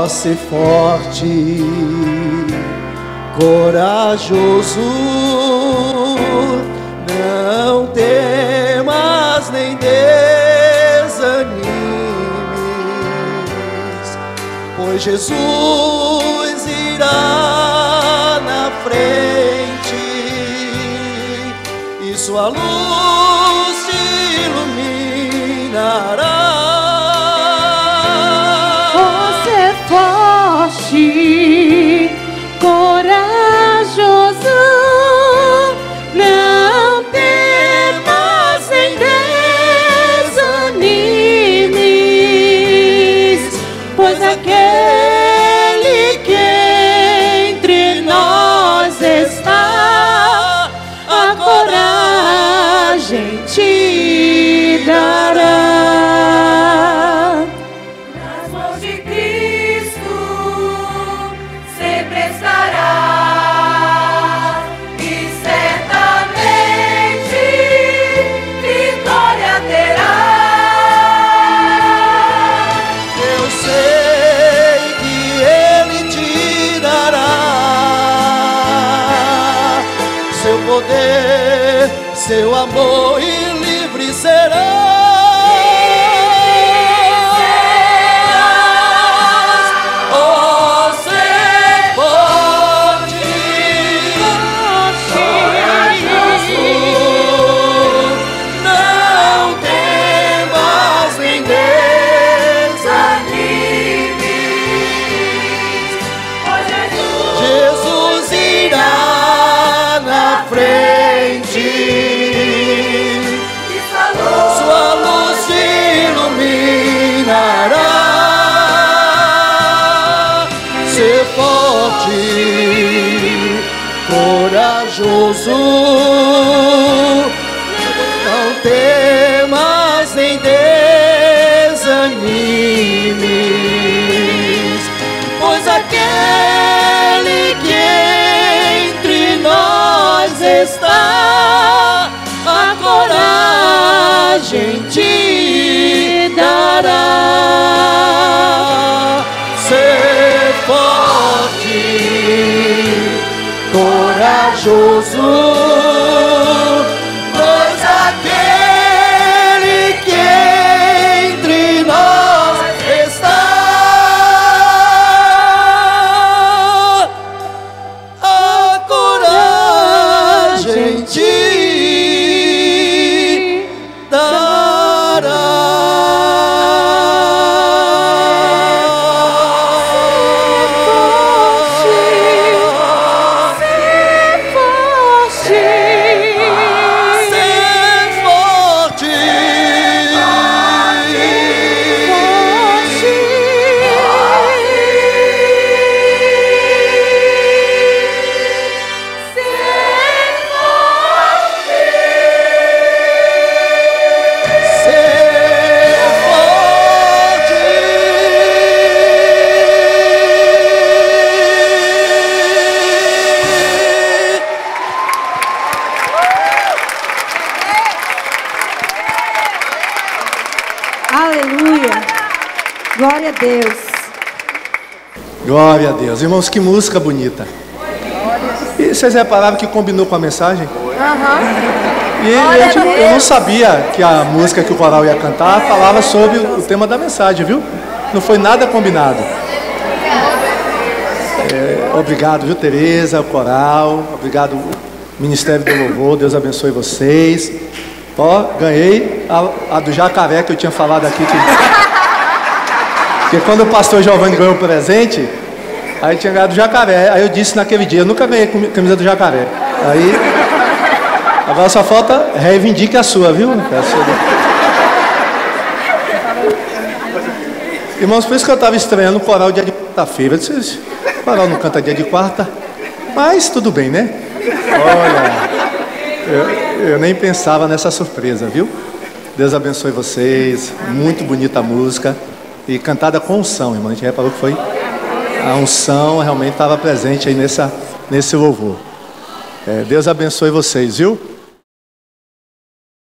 Ser forte, corajoso, não temas nem desanimes, pois Jesus irá na frente e sua luz te iluminará. Forte, corajoso, não temas nem desanimes, pois aquele que entre nós está, a coragem te dará. Seu amor e livre será. Ser forte, corajoso, não temas nem desanimes, pois aquele que entre nós está, a coragem te dará. Ser forte, corajoso, pois aquele que entre nós está, a coragem te dará. Glória a Deus. Glória a Deus. Irmãos, que música bonita. E vocês repararam que combinou com a mensagem? E eu não sabia que a música que o coral ia cantar falava sobre o tema da mensagem, viu? Não foi nada combinado. Obrigado, viu, Tereza, o coral. Obrigado, Ministério do Louvor. Deus abençoe vocês. Ó, ganhei a do jacaré que eu tinha falado aqui. Porque quando o pastor Giovanni ganhou o presente, aí tinha ganhado o jacaré. Aí eu disse naquele dia, eu nunca ganhei camisa do jacaré. Aí, agora só falta reivindique a sua, viu? Irmãos, por isso que eu estava estranhando o coral dia de quarta-feira. O coral não canta dia de quarta, mas tudo bem, né? Olha, eu nem pensava nessa surpresa, viu? Deus abençoe vocês. Muito bonita a música. E cantada com unção, irmão. A gente reparou que foi a unção realmente estava presente aí nesse louvor. Deus abençoe vocês, viu?